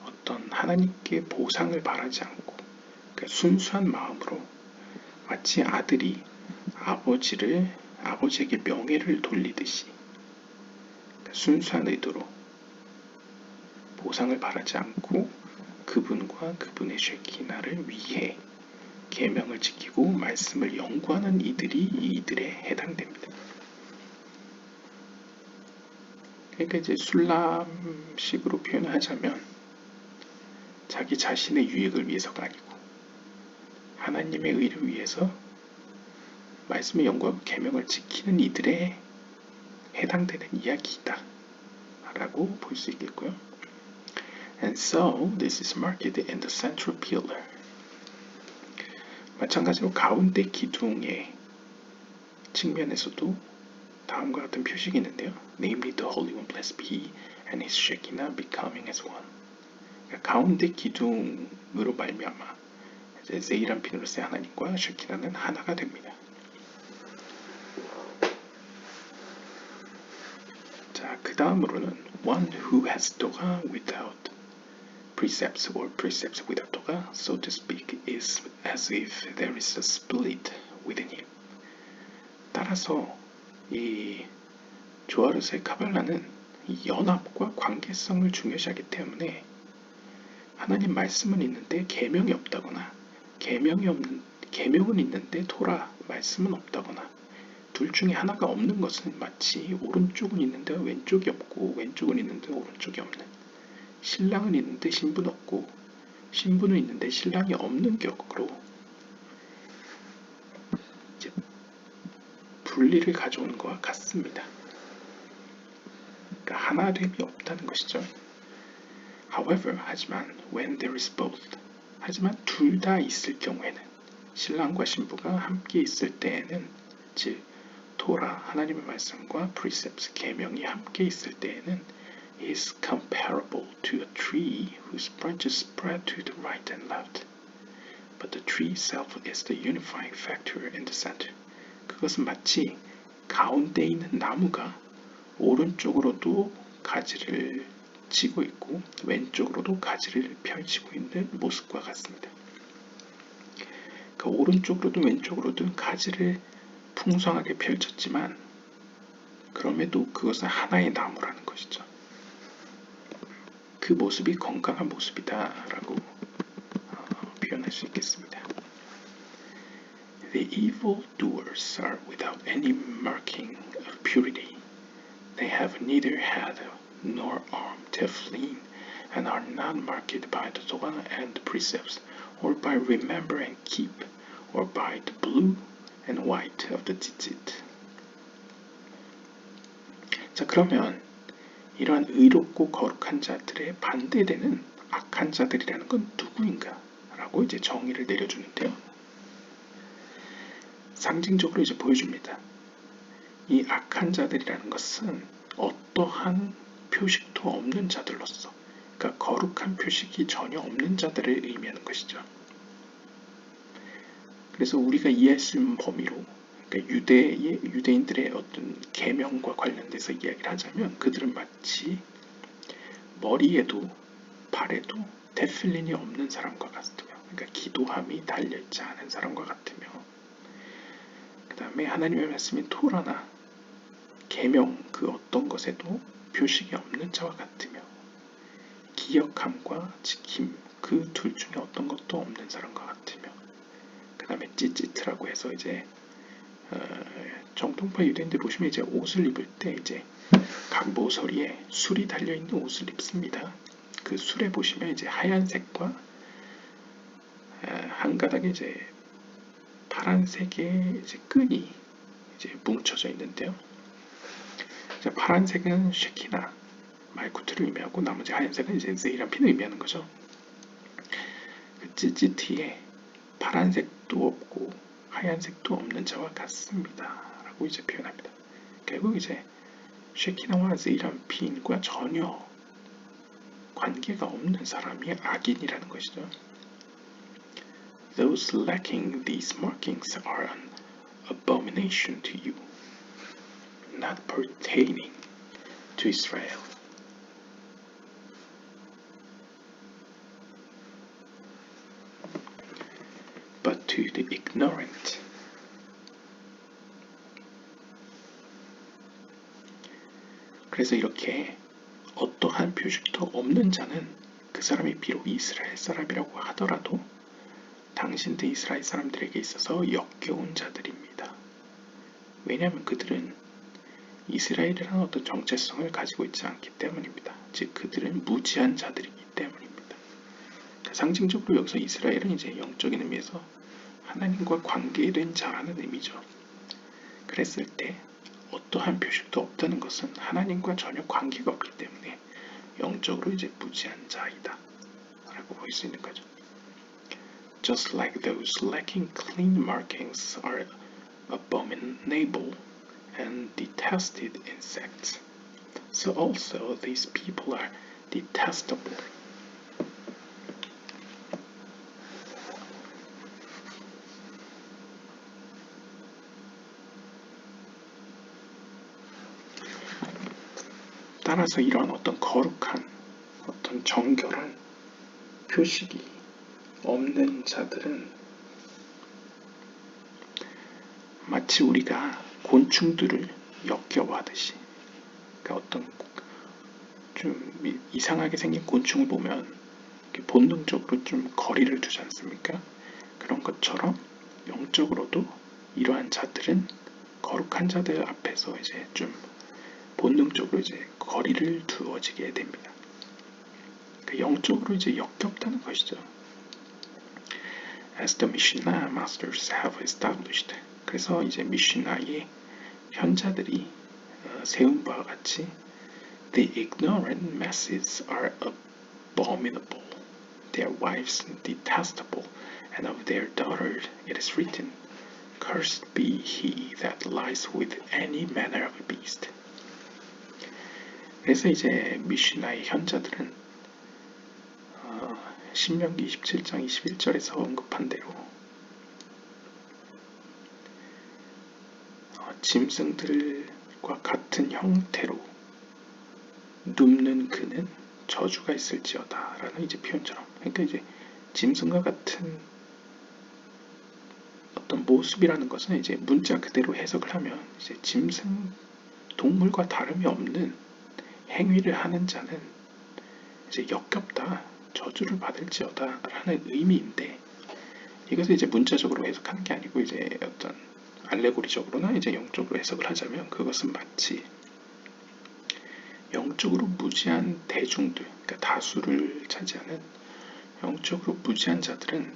어떤 하나님께 보상을 바라지 않고 그러니까 순수한 마음으로 마치 아들이 아버지에게 명예를 돌리듯이 그러니까 순수한 의도로 보상을 바라지 않고 그분과 그분의 쉐키나를 위해 계명을 지키고 말씀을 연구하는 이들에 해당됩니다. 그러니까 이제 술람식으로 표현하자면 자기 자신의 유익을 위해서가 아니고 하나님의 의를 위해서 말씀을 연구하고 계명을 지키는 이들에 해당되는 이야기이다 라고 볼 수 있겠고요. And so this is marked in the central pillar. 마찬가지로 가운데 기둥의 측면에서도 다음과 같은 표식이 있는데요. Namely the Holy One, blessed be He, and His Shekinah becoming as one. 가운데 기둥으로 말미암아 세이람피누스의 하나님과 쉐키나는 하나가 됩니다. 자, 그 다음으로는 one who has Torah without precepts or precepts without Torah, so to speak, is as if there is a split within him. 따라서 이 조아르스의 카발라는 연합과 관계성을 중요시하기 때문에 하나님 말씀은 있는데 계명이 없다거나 계명은 있는데 토라 말씀은 없다거나 둘 중에 하나가 없는 것은 마치 오른쪽은 있는데 왼쪽이 없고 왼쪽은 있는데 오른쪽이 없는 신랑은 있는데 신부는 없고 신부는 있는데 신랑이 없는 격으로 이제 분리를 가져오는 것과 같습니다. 그러니까 하나됨이 없다는 것이죠. However, 하지만 when there is both, 하지만 둘 다 있을 경우에는 신랑과 신부가 함께 있을 때에는 즉 토라 하나님의 말씀과 precepts 계명이 함께 있을 때에는 is comparable to a tree whose branches spread to the right and left. But the tree itself is the unifying factor in the center. 그것은 마치 가운데 있는 나무가 오른쪽으로도 가지를 지고 있고 왼쪽으로도 가지를 펼치고 있는 모습과 같습니다. 그 오른쪽으로도 왼쪽으로도 가지를 풍성하게 펼쳤지만 그럼에도 그것은 하나의 나무라는 것이죠. 그 모습이 건강한 모습이다 라고 표현할 수 있겠습니다. The evil doers are without any marking of purity. They have neither head nor arm, tefillin, and are not marked by the Torah and the precepts, or by remember and keep, or by the blue and white of the tzitzit. 자, 그러면 이러한 의롭고 거룩한 자들의 반대되는 악한 자들이라는 건 누구인가? 라고 이제 정의를 내려주는데요. 상징적으로 이제 보여줍니다. 이 악한 자들이라는 것은 어떠한 표식도 없는 자들로서, 그러니까 거룩한 표식이 전혀 없는 자들을 의미하는 것이죠. 그래서 우리가 이해할 수 있는 범위로, 그러니까 유대인들의 어떤 계명과 관련돼서 이야기를 하자면 그들은 마치 머리에도 발에도 테필린이 없는 사람과 같으며, 그러니까 기도함이 달려있지 않은 사람과 같으며, 그 다음에 하나님의 말씀인 토라나 계명 그 어떤 것에도 표식이 없는 자와 같으며, 기억함과 지킴 그 둘 중에 어떤 것도 없는 사람과 같으며, 그 다음에 찌찌트라고 해서 이제 정통파 유대인들 보시면 이제 옷을 입을 때 이제 각 모서리에 술이 달려 있는 옷을 입습니다. 그 술에 보시면 이제 하얀색과 한 가닥에 이제 파란색의 이제 끈이 이제 뭉쳐져 있는데요. 이제 파란색은 쉐키나 말쿠트를 의미하고 나머지 하얀색은 이제 세이라핀을 의미하는 거죠. 그 찌찌티에 파란색도 없고 하얀색도 없는 자와 같습니다. 라고 이제 표현합니다. 결국 이제 쉐키나와 세이라핀과 전혀 관계가 없는 사람이 악인이라는 것이죠. Those lacking these markings are an abomination to you, not pertaining to Israel. But to the ignorant. 그래서 이렇게 어떠한 표식도 없는 자는 그 사람이 비록 이스라엘 사람이라고 하더라도 당신들 이스라엘 사람들에게 있어서 역겨운 자들입니다. 왜냐하면 그들은 이스라엘이라는 어떤 정체성을 가지고 있지 않기 때문입니다. 즉 그들은 무지한 자들이기 때문입니다. 상징적으로 여기서 이스라엘은 이제 영적인 의미에서 하나님과 관계된 자라는 의미죠. 그랬을 때 어떠한 표식도 없다는 것은 하나님과 전혀 관계가 없기 때문에 영적으로 이제 무지한 자이다 라고 볼 수 있는 거죠. Just like those lacking clean markings are abominable and detested insects, so also these people are detestable. 따라서 이런 어떤 거룩한, 어떤 정결한 표식이 없는 자들은 마치 우리가 곤충들을 역겨워하듯이, 그러니까 어떤 좀 이상하게 생긴 곤충을 보면 본능적으로 좀 거리를 두지 않습니까? 그런 것처럼 영적으로도 이러한 자들은 거룩한 자들 앞에서 이제 좀 본능적으로 이제 거리를 두어지게 됩니다. 영적으로 이제 역겹다는 것이죠. As the Mishnah masters have established. 그래서 이제 미시나의 현자들이 세운 바와 같이 The ignorant masses are abominable, their wives detestable, and of their daughters it is written, Cursed be he that lies with any manner of beast. 그래서 이제 미시나의 현자들은 신명기 27장 21절에서 언급한 대로 짐승들과 같은 형태로 눕는 그는 저주가 있을지어다 라는 이제 표현처럼, 그러니까 이제 짐승과 같은 어떤 모습이라는 것은 이제 문자 그대로 해석을 하면 이제 짐승, 동물과 다름이 없는 행위를 하는 자는 이제 역겹다, 저주를 받을지어다 라는 의미인데, 이것을 이제 문자적으로 해석하는 게 아니고 이제 어떤 알레고리적으로나 이제 영적으로 해석을 하자면 그것은 마치 영적으로 무지한 대중들, 그러니까 다수를 차지하는 영적으로 무지한 자들은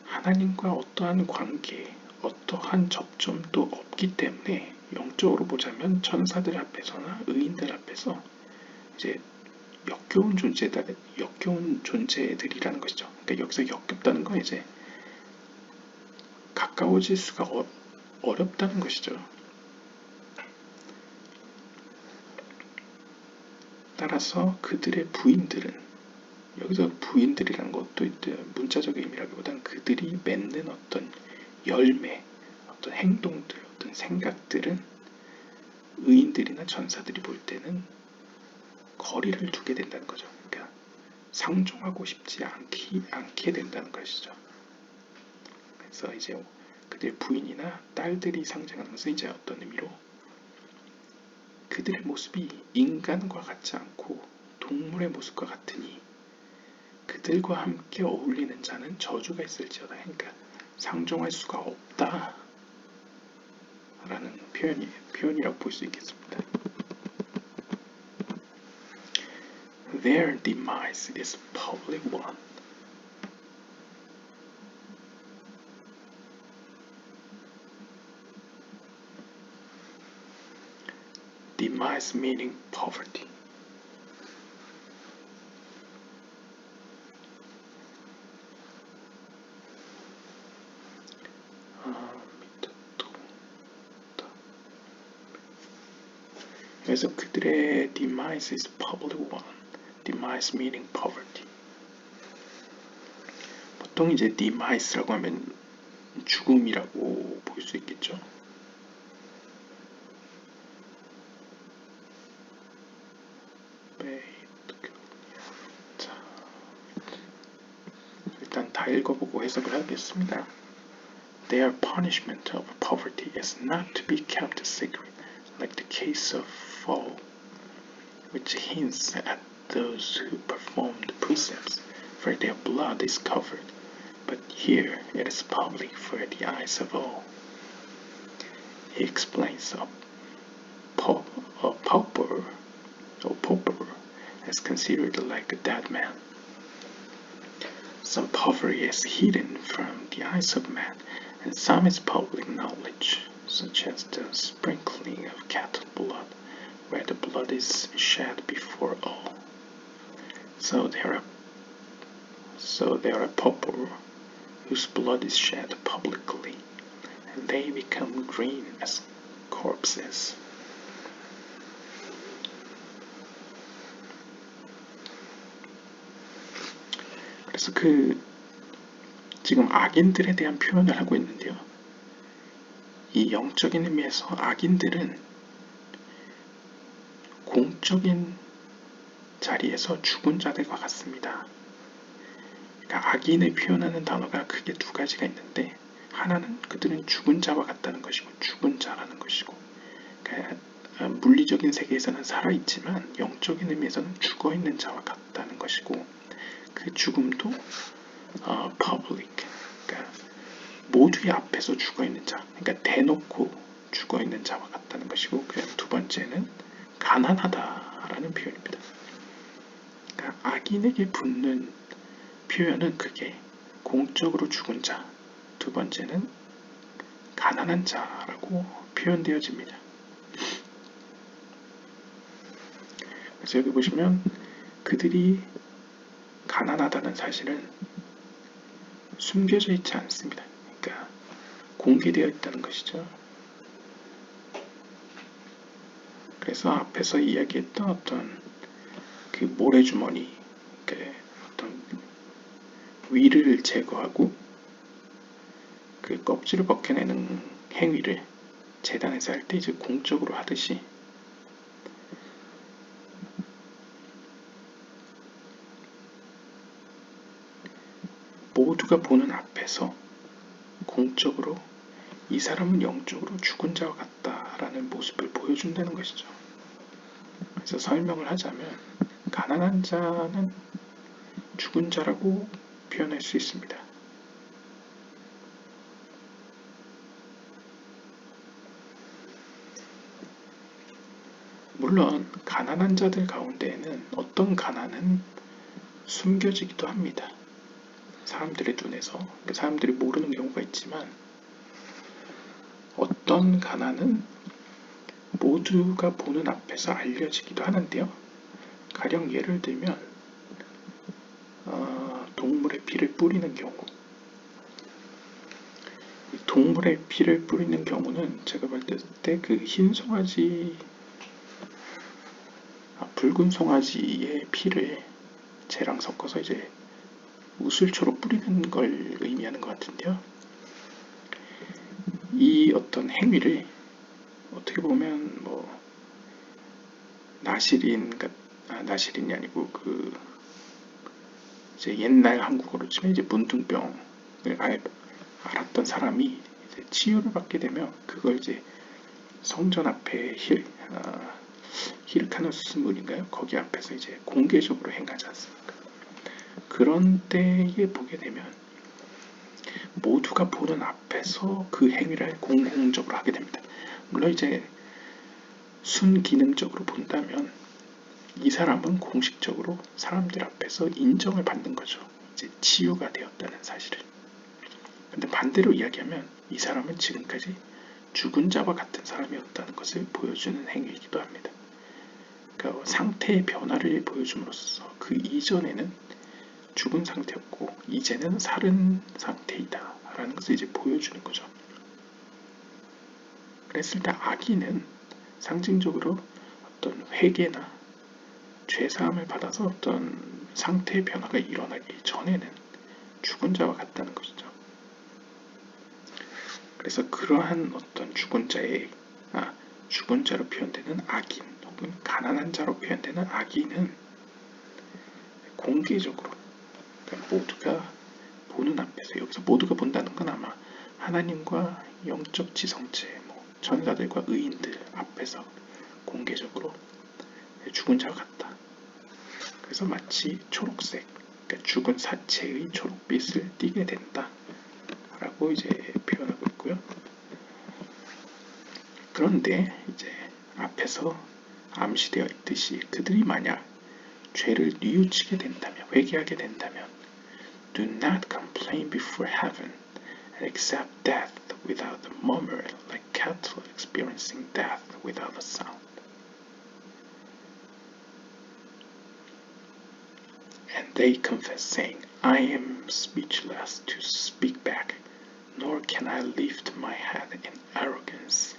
하나님과 어떠한 관계, 어떠한 접점도 없기 때문에 영적으로 보자면 천사들 앞에서나 의인들 앞에서 이제 역겨운 존재들이라는 것이죠. 그러니까 여기서 역겹다는 건 이제 각 가까워질 수가 어렵다는 것이죠. 따라서 그들의 부인들은, 여기서 부인들이라는 것도 문자적 의미라기보다는 그들이 맺는 어떤 열매, 어떤 행동들, 어떤 생각들은 의인들이나 전사들이 볼 때는 거리를 두게 된다는 거죠. 그러니까 상종하고 싶지 않게 된다는 것이죠. 그래서 이제 그들의 부인이나 딸들이 상징하는 것은 이제 어떤 의미로 그들의 모습이 인간과 같지 않고 동물의 모습과 같으니 그들과 함께 어울리는 자는 저주가 있을지어다. 그러니까 상종할 수가 없다 라는 표현이라고 볼 수 있겠습니다. Their demise is public one. Demise meaning poverty. 그래서 그들의 demise is public one. demise meaning poverty. 보통 이제 demise라고 하면 죽음이라고 볼 수 있겠죠. 자, 일단 다 읽어보고 해석을 하겠습니다. Their punishment of poverty is not to be kept secret, like the case of fall, which hints at those who perform the precepts, for their blood is covered, but here it is public for the eyes of all. He explains a pauper is considered like a dead man. Some poverty is hidden from the eyes of man, and some is public knowledge, such as the sprinkling of cattle blood, where the blood is shed before all. So there are pauper whose blood is shed publicly, and they become green as corpses. 그래서 지금 악인들에 대한 표현을 하고 있는데요. 이 영적인 의미에서 악인들은 공적인 자리에서 죽은 자들과 같습니다. 그러니까 악인을 표현하는 단어가 크게 두 가지가 있는데, 하나는 그들은 죽은 자와 같다는 것이고, 죽은 자라는 것이고, 그러니까 물리적인 세계에서는 살아있지만 영적인 의미에서는 죽어있는 자와 같다는 것이고, 그 죽음도 public, 그러니까 모두의 앞에서 죽어있는 자, 그러니까 대놓고 죽어있는 자와 같다는 것이고, 그다음 두 번째는 가난하다라는 표현입니다. 그러니까 악인에게 붙는 표현은 그게 공적으로 죽은 자, 두 번째는 가난한 자라고 표현되어집니다. 그래서 여기 보시면 그들이 가난하다는 사실은 숨겨져 있지 않습니다. 그러니까 공개되어 있다는 것이죠. 그래서 앞에서 이야기했던 어떤 그 모래주머니, 어떤 위를 제거하고 그 껍질을 벗겨내는 행위를 재단에서 할 때 이제 공적으로 하듯이 모두가 보는 앞에서 공적으로 이 사람은 영적으로 죽은 자와 같다라는 모습을 보여준다는 것이죠. 그래서 설명을 하자면 가난한 자는 죽은 자라고 표현할 수 있습니다. 물론 가난한 자들 가운데에는 어떤 가난은 숨겨지기도 합니다. 사람들의 눈에서, 사람들이 모르는 경우가 있지만 어떤 가난은 모두가 보는 앞에서 알려지기도 하는데요. 가령 예를 들면 동물의 피를 뿌리는 경우, 동물의 피를 뿌리는 경우는 제가 볼 때 그 흰 송아지, 붉은 송아지의 피를 쟤랑 섞어서 이제 우슬초로 뿌리는 걸 의미하는 것 같은데요. 이 어떤 행위를 어떻게 보면 뭐 나시린이 아니고 그 이제 옛날 한국어로 치면 이제 문둥병을 앓았던 사람이 이제 치유를 받게 되면 그걸 이제 성전 앞에 히르카누스 문인가요? 거기 앞에서 이제 공개적으로 행하지 않습니까? 그런 때에 보게 되면 모두가 보는 앞에서 그 행위를 공공적으로 하게 됩니다. 물론 이제 순기능적으로 본다면 이 사람은 공식적으로 사람들 앞에서 인정을 받는 거죠. 이제 치유가 되었다는 사실을. 근데 반대로 이야기하면 이 사람은 지금까지 죽은 자와 같은 사람이었다는 것을 보여주는 행위이기도 합니다. 그러니까 상태의 변화를 보여줌으로써 그 이전에는 죽은 상태였고 이제는 살은 상태이다 라는 것을 이제 보여주는 거죠. 그랬을 때 악인은 상징적으로 어떤 회개나 죄사함을 받아서 어떤 상태의 변화가 일어나기 전에는 죽은 자와 같다는 것이죠. 그래서 그러한 어떤 죽은 자로 표현되는 악인 혹은 가난한 자로 표현되는 악인은 공개적으로, 그러니까 모두가 보는 앞에서, 여기서 모두가 본다는 건 아마 하나님과 영적 지성체, 전사들과 의인들 앞에서 공개적으로 죽은 자와 같다. 그래서 마치 초록색, 그러니까 죽은 사체의 초록빛을 띠게 된다 라고 이제 표현하고 있고요. 그런데 이제 앞에서 암시되어 있듯이 그들이 만약 죄를 뉘우치게 된다면, 회개하게 된다면 Do not complain before heaven and accept death without a murmur like cattle experiencing death without a sound. And they confess, saying, I am speechless to speak back, nor can I lift my head in arrogance.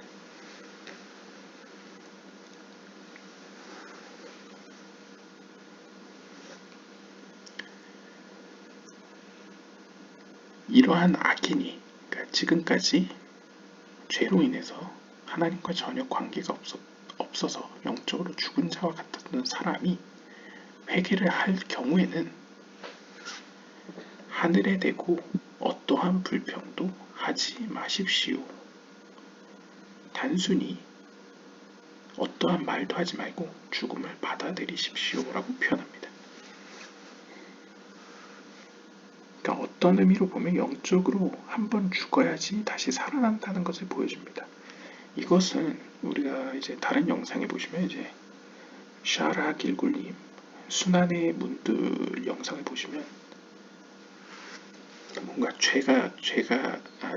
이러한 악인이, 그러니까 지금까지 죄로 인해서 하나님과 전혀 관계가 없어서 영적으로 죽은 자와 같았던 사람이 회개를 할 경우에는 하늘에 대고 어떠한 불평도 하지 마십시오. 단순히 어떠한 말도 하지 말고 죽음을 받아들이십시오 라고 표현합니다. 그러니까 어떤 의미로 보면 영적으로 한번 죽어야지 다시 살아난다는 것을 보여줍니다. 이것은 우리가 이제 다른 영상에 보시면 이제 샤라 길굴님 순환의 문들 영상을 보시면 뭔가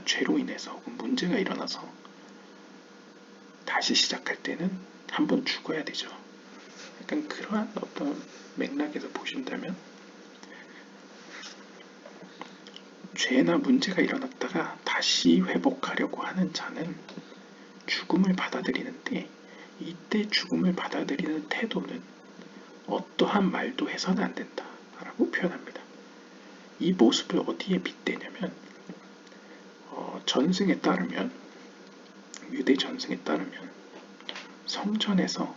죄로 인해서 혹은 문제가 일어나서 다시 시작할 때는 한번 죽어야 되죠. 약간 그러한 어떤 맥락에서 보신다면 죄나 문제가 일어났다가 다시 회복하려고 하는 자는 죽음을 받아들이는데, 이때 죽음을 받아들이는 태도는 어떠한 말도 해서는 안 된다 라고 표현합니다. 이 모습을 어디에 빗대냐면 전승에 따르면, 유대 전승에 따르면 성전에서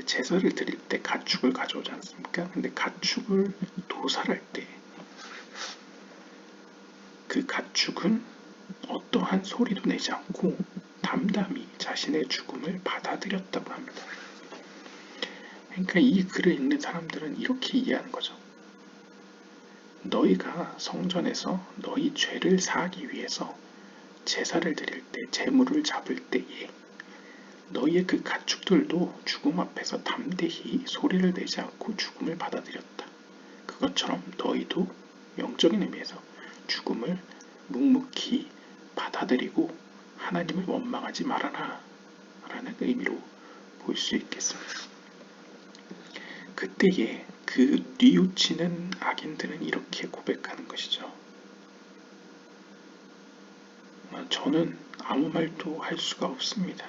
제사를 드릴 때 가축을 가져오지 않습니까? 근데 가축을 도살할 때 그 가축은 어떠한 소리도 내지 않고 담담히 자신의 죽음을 받아들였다고 합니다. 그러니까 이 글을 읽는 사람들은 이렇게 이해하는 거죠. 너희가 성전에서 너희 죄를 사하기 위해서 제사를 드릴 때, 제물을 잡을 때에 너희의 그 가축들도 죽음 앞에서 담대히 소리를 내지 않고 죽음을 받아들였다. 그것처럼 너희도 영적인 의미에서 죽음을 묵묵히 받아들이고 하나님을 원망하지 말아라 라는 의미로 볼 수 있겠습니다. 그때에 그 뉘우치는 악인들은 이렇게 고백하는 것이죠. 저는 아무 말도 할 수가 없습니다.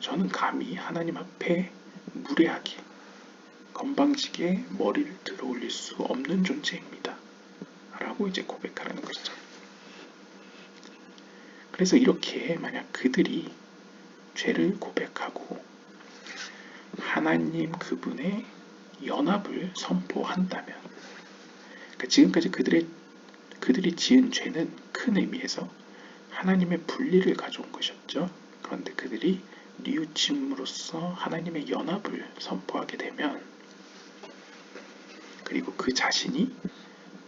저는 감히 하나님 앞에 무례하게 건방지게 머리를 들어 올릴 수 없는 존재입니다. 라고 이제 고백하라는 것이죠. 그래서 이렇게 만약 그들이 죄를 고백하고 하나님 그분의 연합을 선포한다면, 그러니까 지금까지 그들이 지은 죄는 큰 의미에서 하나님의 분리를 가져온 것이었죠. 그런데 그들이 뉘우침으로써 하나님의 연합을 선포하게 되면, 그리고 그 자신이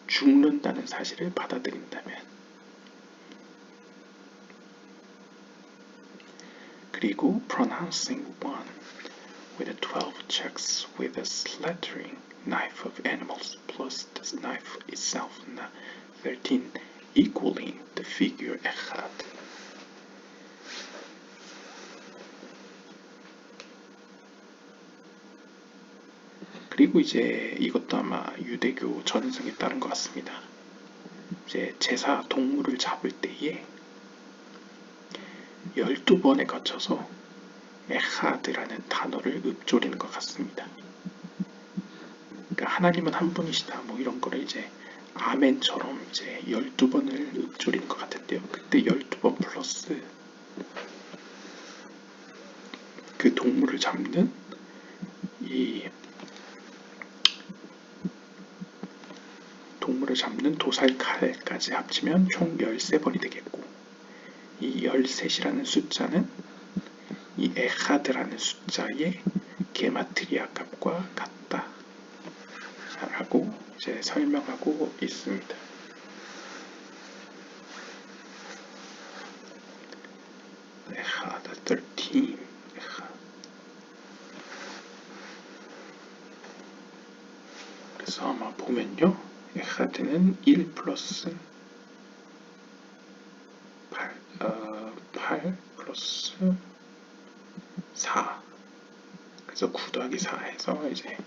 죽는다는 사실을 받아들인다면, 그리고 pronouncing one with the 12 checks with a slaughtering knife of animals plus the knife itself 13 equaling the figure echad. 그리고 이제 이것도 아마 유대교 전승에 따른 것 같습니다. 이제 제사 동물을 잡을 때에 12번에 거쳐서 에하드라는 단어를 읊조리는 것 같습니다. 그러니까 하나님은 한 분이시다 뭐 이런 거를 이제 아멘처럼 이제 12번을 읊조리는 것 같은데요. 그때 12번 플러스 그 동물을 잡는 도살칼까지 합치면 총 13번이 되겠고, 이 13이라는 숫자는 이 에하드라는 숫자의 게마트리아 값과 같다 라고 이제 설명하고 있습니다. 에하드 13 그래서 아마 보면요, 에하드는 1 플러스 8 플러스 4, 그래서 9 더하기 4 해서 이제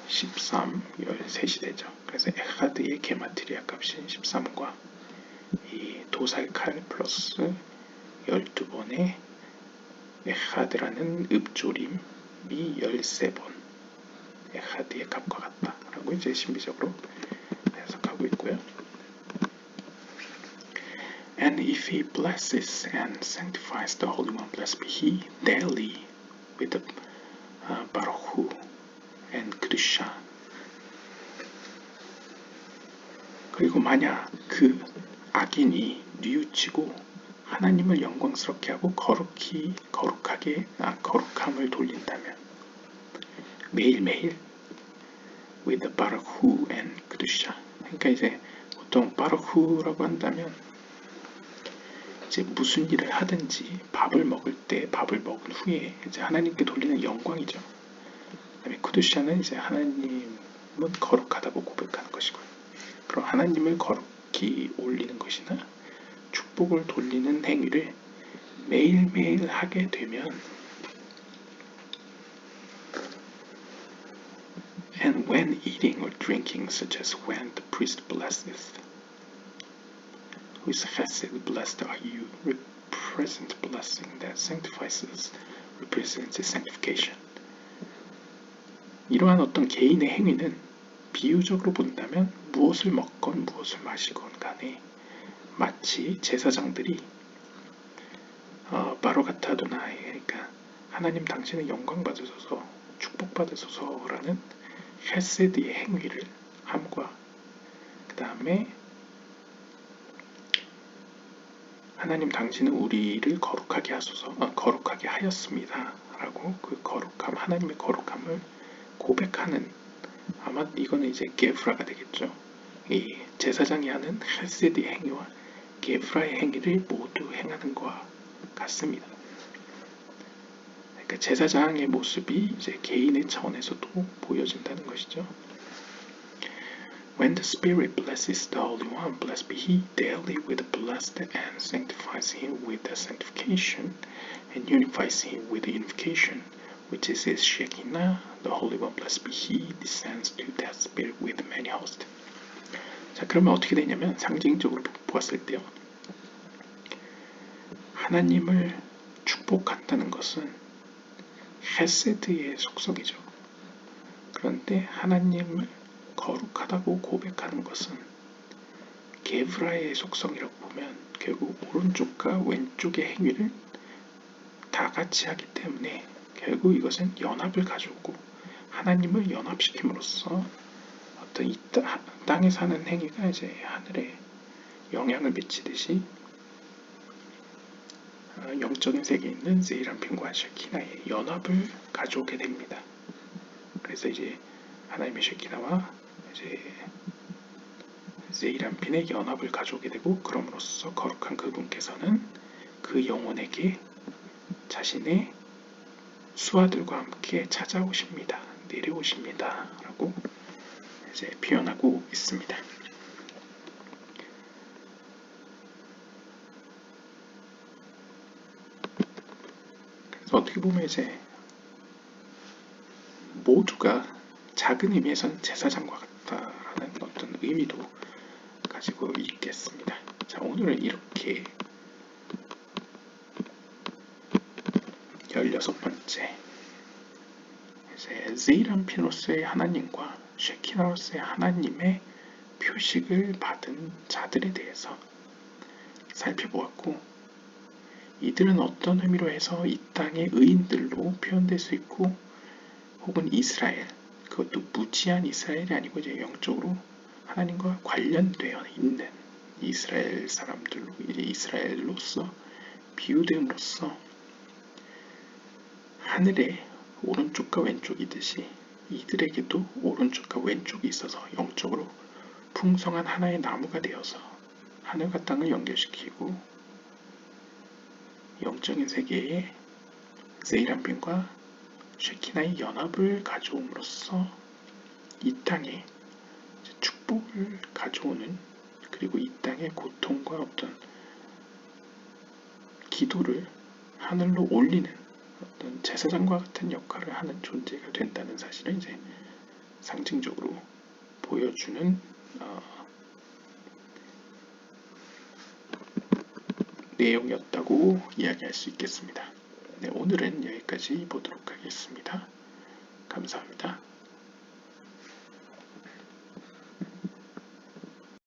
13, 13이 되죠. 그래서 에하드의 게마트리아 값인 13과 이 도살칼 플러스 12번의 에하드라는 읍조림이 13번 에하드의 값과 같다라고 이제 신비적으로 해석하고 있고요. And if he blesses and sanctifies the Holy One, blessed be he daily with the Baruch and Kedusha. 그리고 만약 그 악인이 뉘우치고 하나님을 영광스럽게 하고 거룩함을 돌린다면 매일매일 with the Baruch and Kedusha. 그러니까 이제 보통 바루흐라고 한다면 이제 무슨 일을 하든지 밥을 먹을 때 밥을 먹은 후에 이제 하나님께 돌리는 영광이죠. 그다음에 쿠두샤는 이제 하나님은 거룩하다고 고백하는 것이고요. 그럼 하나님을 거룩히 올리는 것이나 축복을 돌리는 행위를 매일매일 하게 되면, and when eating or drinking, such as when the priest blesses, whose chesed blessed are you, represent blessing that sanctifies us, represents sanctification. 이러한 어떤 개인의 행위는 비유적으로 본다면 무엇을 먹건 무엇을 마시건 간에 마치 제사장들이 바로가타 아도나이, 그러니까 하나님 당신의 영광 받으소서 축복 받으소서라는 헤세드의 행위를 함과, 그 다음에 하나님 당신은 우리를 거룩하게 하소서, 거룩하게 하였습니다 라고 그 거룩함, 하나님의 거룩함을 고백하는, 아마 이거는 이제 게프라가 되겠죠. 이 제사장이 하는 헤세드의 행위와 게프라의 행위를 모두 행하는 것과 같습니다. 그러니까 제사장의 모습이 이제 개인의 차원에서도 보여진다는 것이죠. When the Spirit blesses the Holy One, blessed be He daily with the blessed, and sanctifies him with the sanctification, and unifies him with the unification, which is his Shekinah. The Holy One, blessed be He, descends to that Spirit with many hosts. 자, 그러면 어떻게 되냐면 상징적으로 보았을 때요. 하나님을 축복한다는 것은 헤세드의 속성이죠. 그런데 하나님을 거룩하다고 고백하는 것은 게브라의 속성이라고 보면 결국 오른쪽과 왼쪽의 행위를 다 같이 하기 때문에 결국 이것은 연합을 가져오고 하나님을 연합시킴으로써 어떤 이 땅에 사는 행위가 이제 하늘에 영향을 미치듯이 영적인 세계에 있는 세이람핀과 쉐키나의 연합을 가져오게 됩니다. 그래서 이제 하나님의 쉐키나와 이제 세이람핀의 연합을 가져오게 되고 그럼으로써 거룩한 그분께서는 그 영혼에게 자신의 수하들과 함께 찾아오십니다. 내려오십니다. 라고 이제 표현하고 있습니다. 그래서 어떻게 보면 이제 모두가 작은 의미에서는 제사장과 같다라는 어떤 의미도 가지고 있겠습니다. 자, 오늘은 이렇게 16번째 이제 세이람피노스의 하나님과 쉐키나로스의 하나님의 표식을 받은 자들에 대해서 살펴보았고 이들은 어떤 의미로 해서 이 땅의 의인들로 표현될 수 있고 혹은 이스라엘 그것도 무지한 이스라엘이 아니고 이제 영적으로 하나님과 관련되어 있는 이스라엘 사람들로 이제 이스라엘로서 비유됨으로써 하늘에 오른쪽과 왼쪽이듯이 이들에게도 오른쪽과 왼쪽이 있어서 영적으로 풍성한 하나의 나무가 되어서 하늘과 땅을 연결시키고 영적인 세계에 세이람빈과 쉐키나의 연합을 가져옴으로써 이 땅에 축복을 가져오는 그리고 이 땅의 고통과 어떤 기도를 하늘로 올리는 어떤 제사장과 같은 역할을 하는 존재가 된다는 사실을 이제 상징적으로 보여주는 내용이었다고 이야기할 수 있겠습니다. 네, 오늘은 여기까지 보도록 하겠습니다. 감사합니다.